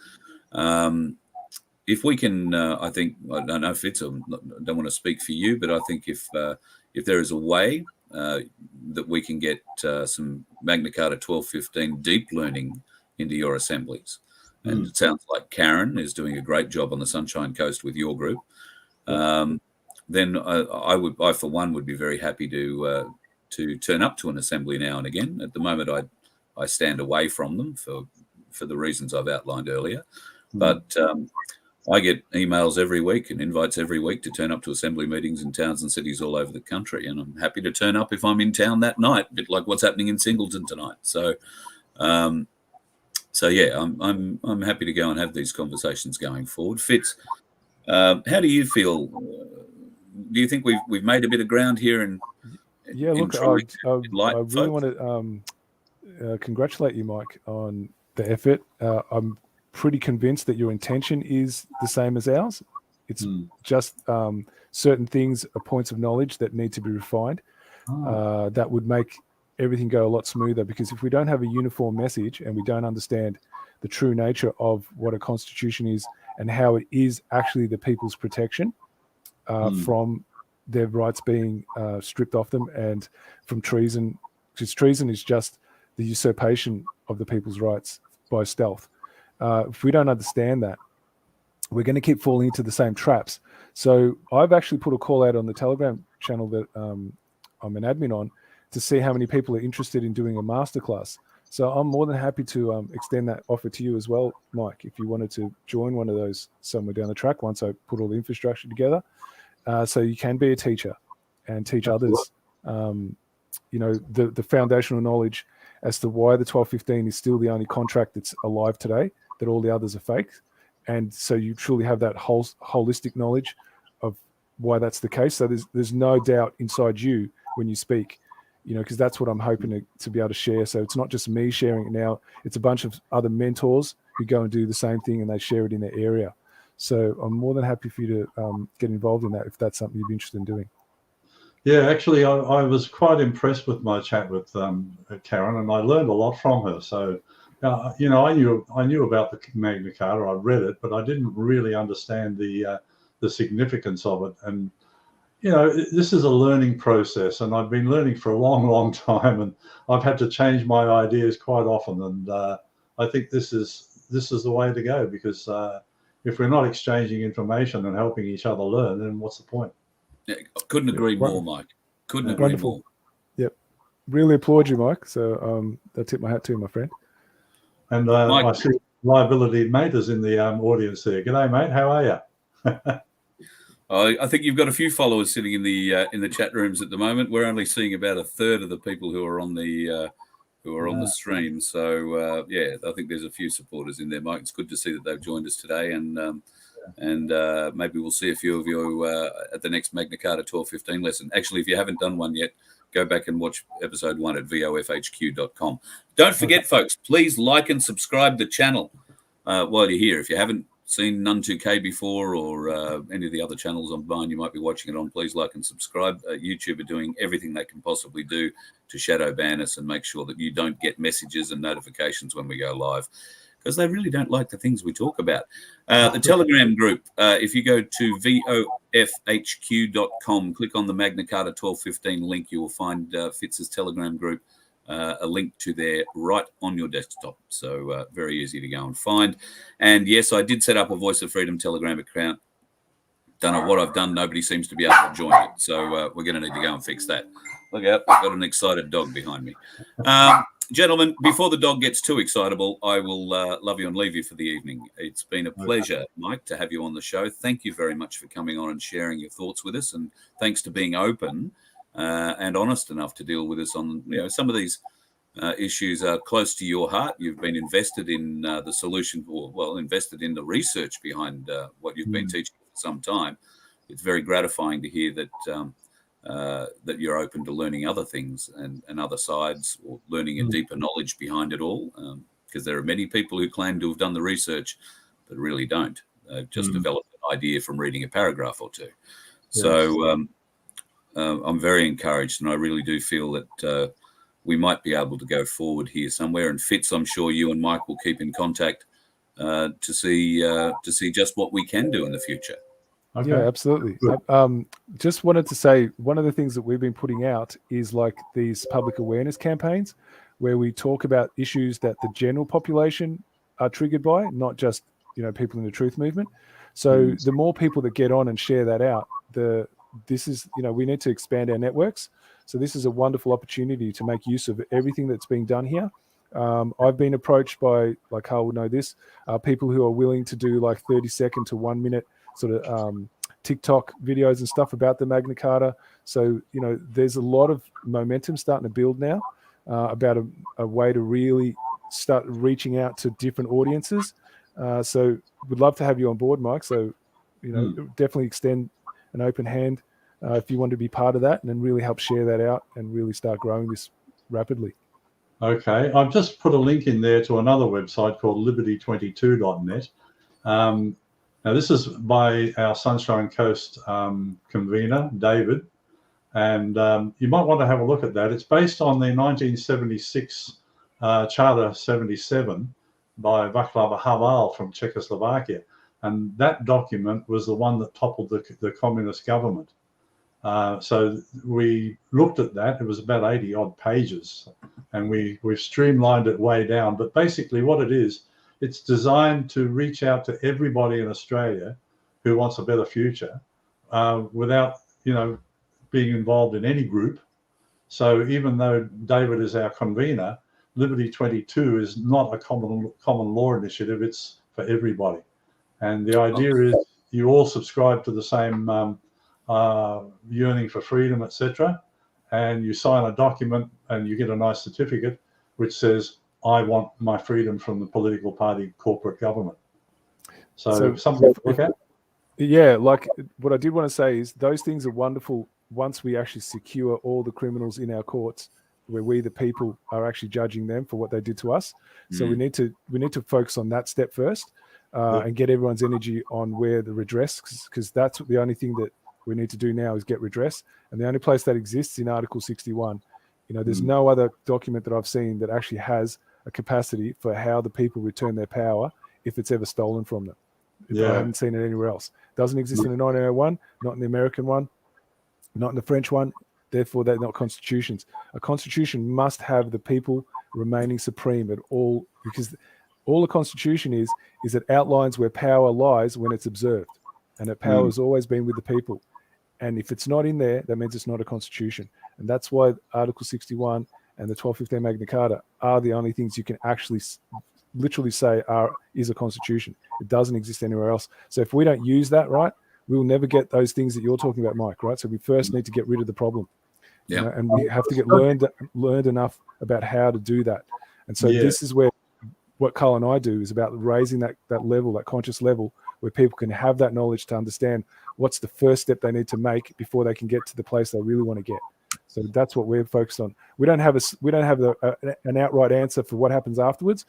if we can, I think, I don't know, Fitz, I don't want to speak for you, but I think if there is a way that we can get some Magna Carta 1215 deep learning into your assemblies, and it sounds like Karen is doing a great job on the Sunshine Coast with your group, then I for one would be very happy to turn up to an assembly now and again. At the moment, I stand away from them for the reasons I've outlined earlier, but I get emails every week and invites every week to turn up to assembly meetings in towns and cities all over the country, and I'm happy to turn up if I'm in town that night, a bit like what's happening in Singleton tonight. So, yeah, I'm happy to go and have these conversations going forward. Fitz, how do you feel? Do you think we've made a bit of ground here? And yeah, look, I really want to congratulate you, Mike, on the effort. I'm pretty convinced that your intention is the same as ours. It's just certain things are points of knowledge that need to be refined. That would make everything go a lot smoother, because if we don't have a uniform message and we don't understand the true nature of what a constitution is and how it is actually the people's protection from their rights being stripped off them, and from treason, because treason is just the usurpation of the people's rights by stealth. If we don't understand that, we're going to keep falling into the same traps. So I've actually put a call out on the Telegram channel that I'm an admin on, to see how many people are interested in doing a masterclass. So I'm more than happy to extend that offer to you as well, Mike, if you wanted to join one of those somewhere down the track once I put all the infrastructure together. So you can be a teacher and teach others, the foundational knowledge as to why the 1215 is still the only contract that's alive today, that all the others are fake. And so you truly have that holistic knowledge of why that's the case. So there's no doubt inside you when you speak, because that's what I'm hoping to be able to share. So it's not just me sharing it now, it's a bunch of other mentors who go and do the same thing and they share it in their area. So I'm more than happy for you to get involved in that if that's something you'd be interested in doing. Yeah, actually, I was quite impressed with my chat with Karen, and I learned a lot from her. So, I knew about the Magna Carta. I read it, but I didn't really understand the significance of it. And this is a learning process, and I've been learning for a long, long time, and I've had to change my ideas quite often. And I think this is the way to go, because if we're not exchanging information and helping each other learn, then what's the point? Yeah, couldn't agree more, Mike. Couldn't agree more. Yep. Really applaud you, Mike. So I tip my hat to you, my friend. And Mike, I see Liability Mate is in the audience there. G'day, mate. How are you? I think you've got a few followers sitting in the chat rooms at the moment. We're only seeing about a third of the people who are on the the stream. So I think there's a few supporters in there, Mike. It's good to see that they've joined us today, and maybe we'll see a few of you at the next Magna Carta 1215 lesson. Actually, if you haven't done one yet, go back and watch episode 1 at vofhq.com. Don't forget, folks, please like and subscribe the channel while you're here. If you haven't seen None 2K before, or any of the other channels on mine you might be watching it on, please like and subscribe. YouTube are doing everything they can possibly do to shadow ban us and make sure that you don't get messages and notifications when we go live, because they really don't like the things we talk about. The Telegram group, if you go to vofhq.com, click on the Magna Carta 1215 link, you will find Fitz's Telegram group, a link to there right on your desktop. So very easy to go and find. And yes, I did set up a Voice of Freedom Telegram account. Don't know what I've done. Nobody seems to be able to join it. So we're going to need to go and fix that. Look out, I've got an excited dog behind me. Gentlemen, before the dog gets too excitable, I will love you and leave you for the evening. It's been a pleasure, Mike, to have you on the show. Thank you very much for coming on and sharing your thoughts with us. And thanks to being open and honest enough to deal with us on, some of these issues are close to your heart. You've been invested in the solution, or invested in the research behind what you've been teaching for some time. It's very gratifying to hear that that you're open to learning other things and other sides, or learning a deeper knowledge behind it all, because there are many people who claim to have done the research but really don't. They've just developed an idea from reading a paragraph or two. Yes. So I'm very encouraged, and I really do feel that we might be able to go forward here somewhere. And Fitz, I'm sure you and Mike will keep in contact to see just what we can do in the future. Okay. Yeah, absolutely. Just wanted to say, one of the things that we've been putting out is like these public awareness campaigns where we talk about issues that the general population are triggered by, not just, people in the truth movement. So the more people that get on and share that out, we need to expand our networks. So this is a wonderful opportunity to make use of everything that's being done here. I've been approached by, like Carl would know this, people who are willing to do like 30-second to 1 minute sort of TikTok videos and stuff about the Magna Carta. So, there's a lot of momentum starting to build now about a way to really start reaching out to different audiences. So we'd love to have you on board, Mike. So, definitely extend an open hand if you want to be part of that, and then really help share that out and really start growing this rapidly. Okay, I've just put a link in there to another website called liberty22.net. Now, this is by our Sunshine Coast convener, David, and you might want to have a look at that. It's based on the 1976 Charter 77 by Václav Havel from Czechoslovakia, and that document was the one that toppled the communist government. So we looked at that. It was about 80 odd pages, and we've streamlined it way down. But basically what it is, it's designed to reach out to everybody in Australia who wants a better future without, being involved in any group. So even though David is our convener, Liberty 22 is not a common law initiative. It's for everybody. And the idea is you all subscribe to the same yearning for freedom, etc. And you sign a document and you get a nice certificate which says, I want my freedom from the political party corporate government. So something to look at. Yeah, like what I did want to say is those things are wonderful once we actually secure all the criminals in our courts, where we, the people, are actually judging them for what they did to us. So we need to focus on that step first and get everyone's energy on where the redress, because that's the only thing that we need to do now is get redress. And the only place that exists in Article 61. There's no other document that I've seen that actually has a capacity for how the people return their power if it's ever stolen from them. I haven't seen it anywhere else. It doesn't exist in the 1901, not in the American one, not in the French one. Therefore, they're not constitutions. A constitution must have the people remaining supreme at all, because all the constitution is it outlines where power lies when it's observed, and that power has always been with the people. And if it's not in there, that means it's not a constitution. And that's why Article 61 and the 1215 Magna Carta are the only things you can actually literally say is a constitution. It doesn't exist anywhere else. So if we don't use that, right, we'll never get those things that you're talking about, Mike, right? So we first need to get rid of the problem. And we have to get learned enough about how to do that. And so this is where what Carl and I do is about raising that level, that conscious level, where people can have that knowledge to understand what's the first step they need to make before they can get to the place they really want to get. So that's what we're focused on. We don't have an outright answer for what happens afterwards,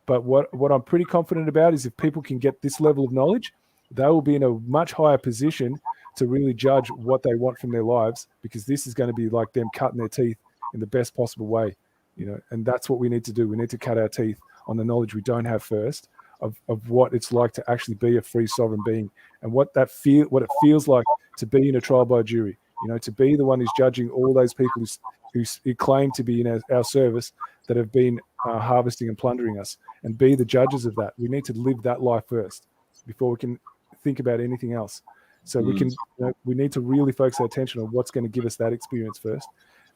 but what I'm pretty confident about is if people can get this level of knowledge, they will be in a much higher position to really judge what they want from their lives, because this is going to be like them cutting their teeth in the best possible way, and that's what we need to do. We need to cut our teeth on the knowledge we don't have first of what it's like to actually be a free sovereign being, and what it feels like to be in a trial by jury, to be the one who's judging all those people who claim to be in our service that have been harvesting and plundering us, and be the judges of that. We need to live that life first before we can think about anything else. So we need to really focus our attention on what's going to give us that experience first.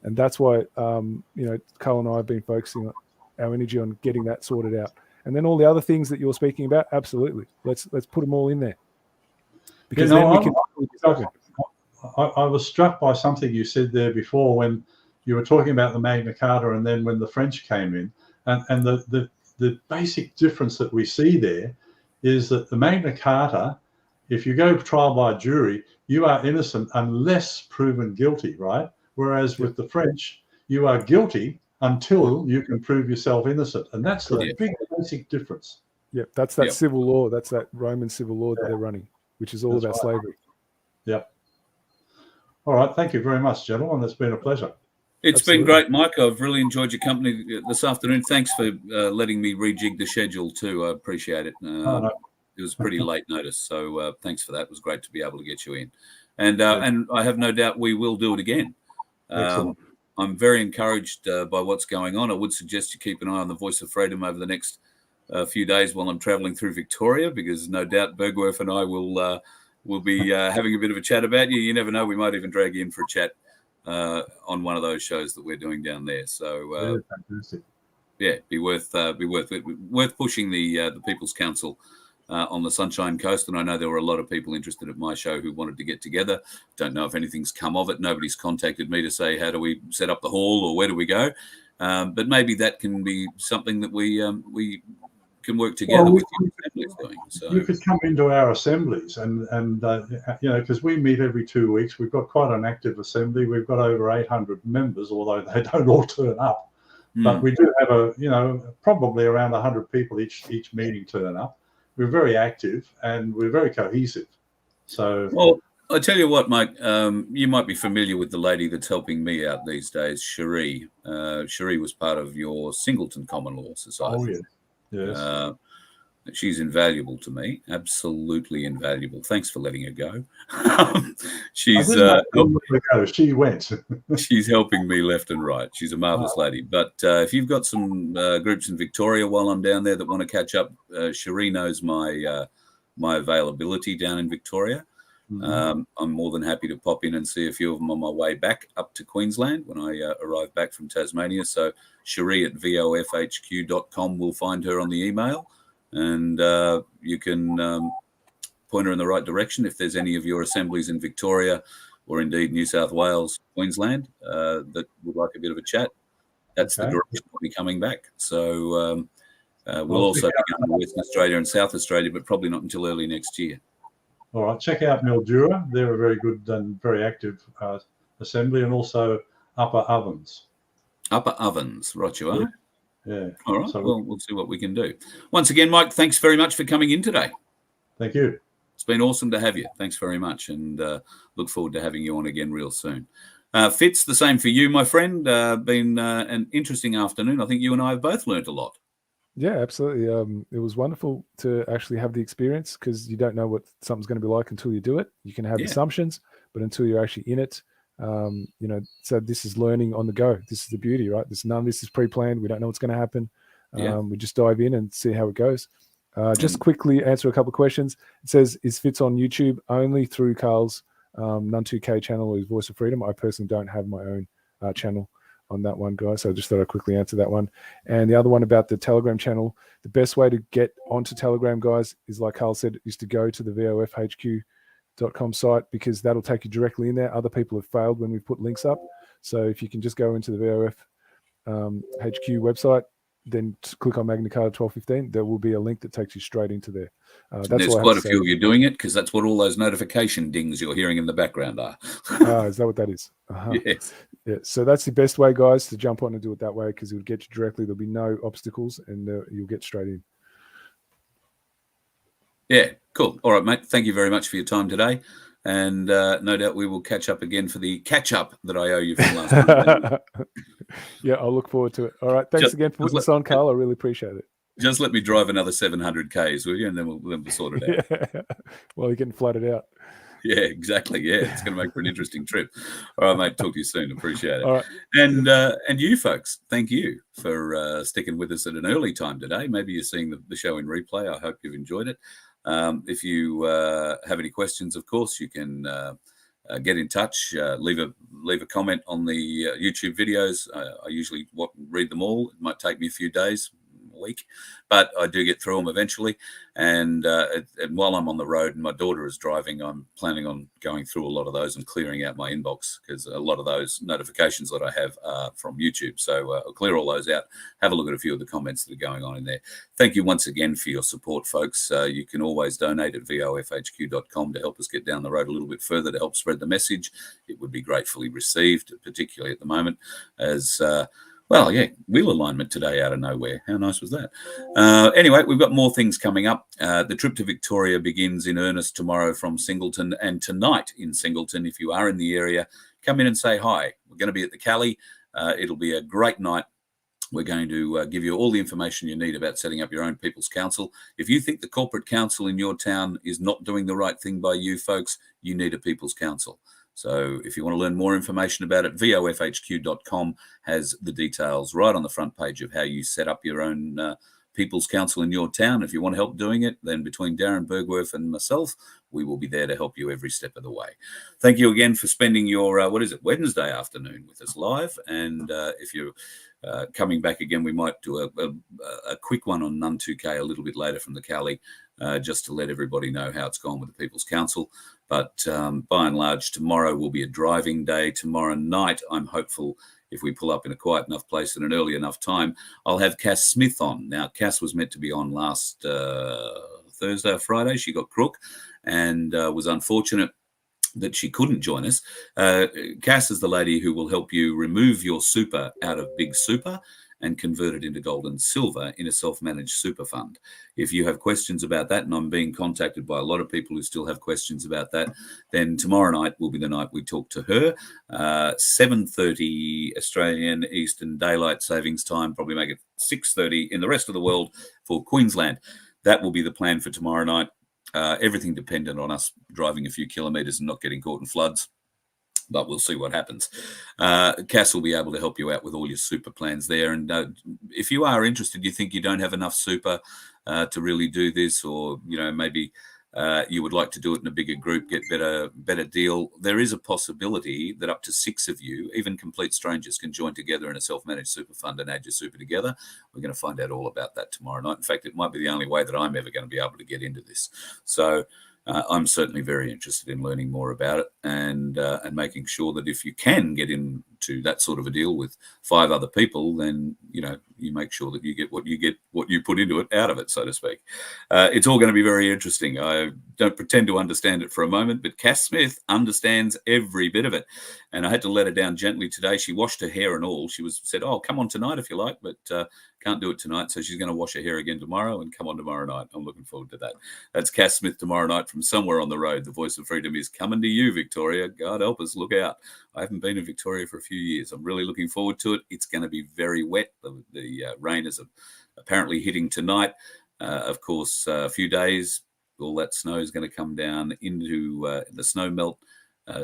And that's why, Carl and I have been focusing our energy on getting that sorted out. And then all the other things that you're speaking about, absolutely. Let's put them all in there. Because then we can. I was struck by something you said there before when you were talking about the Magna Carta, and then when the French came in, and the basic difference that we see there is that the Magna Carta, if you go trial by jury, you are innocent unless proven guilty, right? Whereas with the French, you are guilty until you can prove yourself innocent. And that's the big basic difference. Yeah, that's that civil law. That's that Roman civil law that they're running, which is all about slavery. Yep. All right. Thank you very much, gentlemen. It's been a pleasure. It's been great, Mike. I've really enjoyed your company this afternoon. Thanks for letting me rejig the schedule too. I appreciate it. It was pretty late notice, so thanks for that. It was great to be able to get you in. And I have no doubt we will do it again. I'm very encouraged by what's going on. I would suggest you keep an eye on the Voice of Freedom over the next few days while I'm travelling through Victoria, because no doubt Bergwerf and I will be having a bit of a chat about you. You never know, we might even drag you in for a chat on one of those shows that we're doing down there. So fantastic. Yeah, be worth pushing the People's Council on the Sunshine Coast. And I know there were a lot of people interested at my show who wanted to get together. Don't know if anything's come of it. Nobody's contacted me to say, how do we set up the hall or where do we go? But maybe that can be something that we can work together with your assemblies doing. So you could come into our assemblies and you know, because we meet every 2 weeks. We've got quite an active assembly. We've got over 800 members, although they don't all turn up. But we do have probably around 100 people each meeting turn up. We're very active and we're very cohesive. So, well, I tell you what, Mike, you might be familiar with the lady that's helping me out these days, Cherie. Cherie was part of your Singleton Common Law Society. Oh, yes. She's invaluable to me, absolutely invaluable. Thanks for letting her go. She's she went. She's helping me left and right. She's a marvelous lady. But if you've got some groups in Victoria while I'm down there that want to catch up, Cherie knows my availability down in Victoria. I'm more than happy to pop in and see a few of them on my way back up to Queensland when I arrive back from Tasmania. So Cherie at vofhq.com will find her on the email. And you can point her in the right direction if there's any of your assemblies in Victoria or indeed New South Wales, Queensland that would like a bit of a chat. That's the direction we'll be coming back. So we'll also be going to Western Australia and South Australia, but probably not until early next year. All right, check out Mildura. They're a very good and very active assembly, and also Upper Ovens. Upper Ovens, right you are. Yeah. All right. So we'll see what we can do. Once again, Mike, thanks very much for coming in today. Thank you. It's been awesome to have you. Thanks very much, and look forward to having you on again real soon. Fitz, the same for you, my friend. Been an interesting afternoon. I think you and I have both learned a lot. Yeah, absolutely. It was wonderful to actually have the experience, because you don't know what something's going to be like until you do it. You can have assumptions, but until you're actually in it, so this is learning on the go. This is the beauty, right? None of this is pre-planned. We don't know what's going to happen. We just dive in and see how it goes. Just quickly answer a couple of questions. It says, is Fitz on YouTube only through Carl's None2K channel or his Voice of Freedom? I personally don't have my own channel on that one, guys. So I just thought I'd quickly answer that one. And the other one about the Telegram channel, the best way to get onto Telegram, guys, is like Carl said, is to go to the VoFHQ.com site, because that'll take you directly in there. Other people have failed when we've put links up. So if you can just go into the VoF HQ website, then click on Magna Carta 1215, there will be a link that takes you straight into there. There's quite a few of you doing it, because that's what all those notification dings you're hearing in the background are. Is that what that is? Yes. Yeah. So that's the best way, guys, to jump on and do it that way, because it'll get you directly. There'll be no obstacles, and you'll get straight in. Yeah, cool. All right, mate. Thank you very much for your time today. And no doubt we will catch up again for the catch-up that I owe you from last week. Yeah, I'll look forward to it. All right. Thanks again for putting this on, Carl. I really appreciate it. Just let me drive another 700 Ks, will you? And then we'll sort it out. Yeah. Well, you're getting flooded out. Yeah, exactly. Yeah, it's going to make for an interesting trip. All right, mate. Talk to you soon. Appreciate it. All right. And you folks, thank you for sticking with us at an early time today. Maybe you're seeing the show in replay. I hope you've enjoyed it. If you have any questions, of course, you can get in touch. Leave a comment on the YouTube videos. I usually read them all. It might take me a few days, a week, but I do get through them eventually. And while I'm on the road and my daughter is driving, I'm planning on going through a lot of those and clearing out my inbox, because a lot of those notifications that I have are from YouTube. So I'll clear all those out, have a look at a few of the comments that are going on in there. Thank you once again for your support, folks. You can always donate at vofhq.com to help us get down the road a little bit further, to help spread the message. It would be gratefully received, particularly at the moment, as well, yeah, wheel alignment today out of nowhere. How nice was that? Anyway, we've got more things coming up. The trip to Victoria begins in earnest tomorrow from Singleton, and tonight in Singleton. If you are in the area, come in and say hi. We're going to be at the Cali. It'll be a great night. We're going to give you all the information you need about setting up your own People's Council. If you think the corporate council in your town is not doing the right thing by you folks, you need a People's Council. So if you want to learn more information about it, vofhq.com has the details right on the front page of how you set up your own People's Council in your town. If you want help doing it, then between Darren Bergworth and myself, we will be there to help you every step of the way. Thank you again for spending your, Wednesday afternoon with us live. And if you're coming back again, we might do a quick one on Nun 2K a little bit later from the Cali, just to let everybody know how it's gone with the People's Council. But by and large, tomorrow will be a driving day. Tomorrow night, I'm hopeful, if we pull up in a quiet enough place at an early enough time, I'll have Cass Smith on. Now, Cass was meant to be on last Thursday or Friday. She got crook and was unfortunate that she couldn't join us. Cass is the lady who will help you remove your super out of Big Super and convert it into gold and silver in a self-managed super fund. If you have questions about that, and I'm being contacted by a lot of people who still have questions about that, then tomorrow night will be the night we talk to her. 7:30 Australian Eastern Daylight Savings Time, probably make it 6:30 in the rest of the world for Queensland. That will be the plan for tomorrow night. Everything dependent on us driving a few kilometres and not getting caught in floods. But we'll see what happens. Cass will be able to help you out with all your super plans there. And if you are interested, you think you don't have enough super to really do this, or maybe you would like to do it in a bigger group, get better deal, there is a possibility that up to 6 of you, even complete strangers, can join together in a self-managed super fund and add your super together. We're going to find out all about that tomorrow night. In fact, it might be the only way that I'm ever going to be able to get into this. So I'm certainly very interested in learning more about it and making sure that if you can get into that sort of a deal with 5 other people, then you make sure that you get what you put into it out of it, so to speak. It's all going to be very interesting. I don't pretend to understand it for a moment, but Cass Smith understands every bit of it, and I had to let her down gently today. She washed her hair and all. She said, "Oh, come on tonight if you like," but can't do it tonight, so she's going to wash her hair again tomorrow and come on tomorrow night. I'm looking forward to that. That's Cass Smith tomorrow night from somewhere on the road. The Voice of Freedom is coming to you, Victoria. God help us, look out. I haven't been in Victoria for a few years. I'm really looking forward to it. It's going to be very wet. The rain is apparently hitting tonight. Of course, a few days, all that snow is going to come down into the snow melt,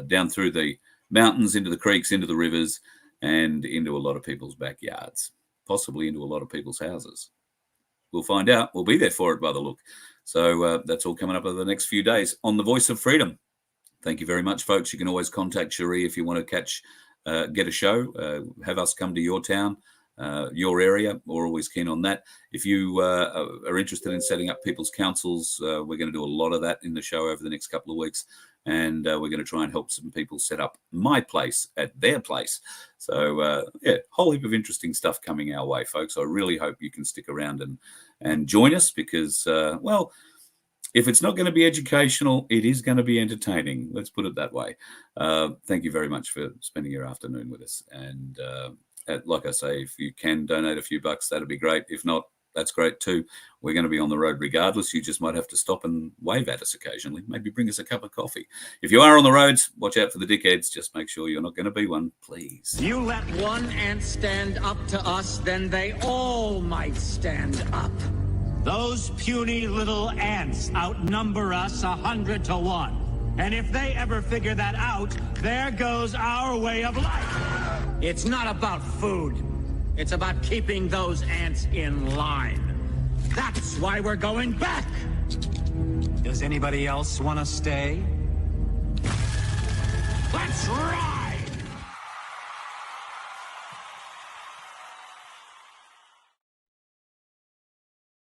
down through the mountains, into the creeks, into the rivers, and into a lot of people's backyards, possibly into a lot of people's houses. We'll find out. We'll be there for it by the look. So that's all coming up over the next few days on the Voice of Freedom. Thank you very much, folks. You can always contact Cherie if you want to get a show, have us come to your town, your area. We're always keen on that. If you are interested in setting up people's councils, we're going to do a lot of that in the show over the next couple of weeks. And we're going to try and help some people set up my place at their place. So, yeah, whole heap of interesting stuff coming our way, folks. I really hope you can stick around and join us because, well, if it's not going to be educational, it is going to be entertaining. Let's put it that way. Thank you very much for spending your afternoon with us. And like I say, if you can donate a few bucks, that'd be great. If not, that's great too. We're going to be on the road regardless. You just might have to stop and wave at us occasionally. Maybe bring us a cup of coffee. If you are on the roads, watch out for the dickheads. Just make sure you're not going to be one, please. You let one ant stand up to us, then they all might stand up. Those puny little ants outnumber us 100 to 1. And if they ever figure that out, there goes our way of life. It's not about food. It's about keeping those ants in line. That's why we're going back. Does anybody else want to stay?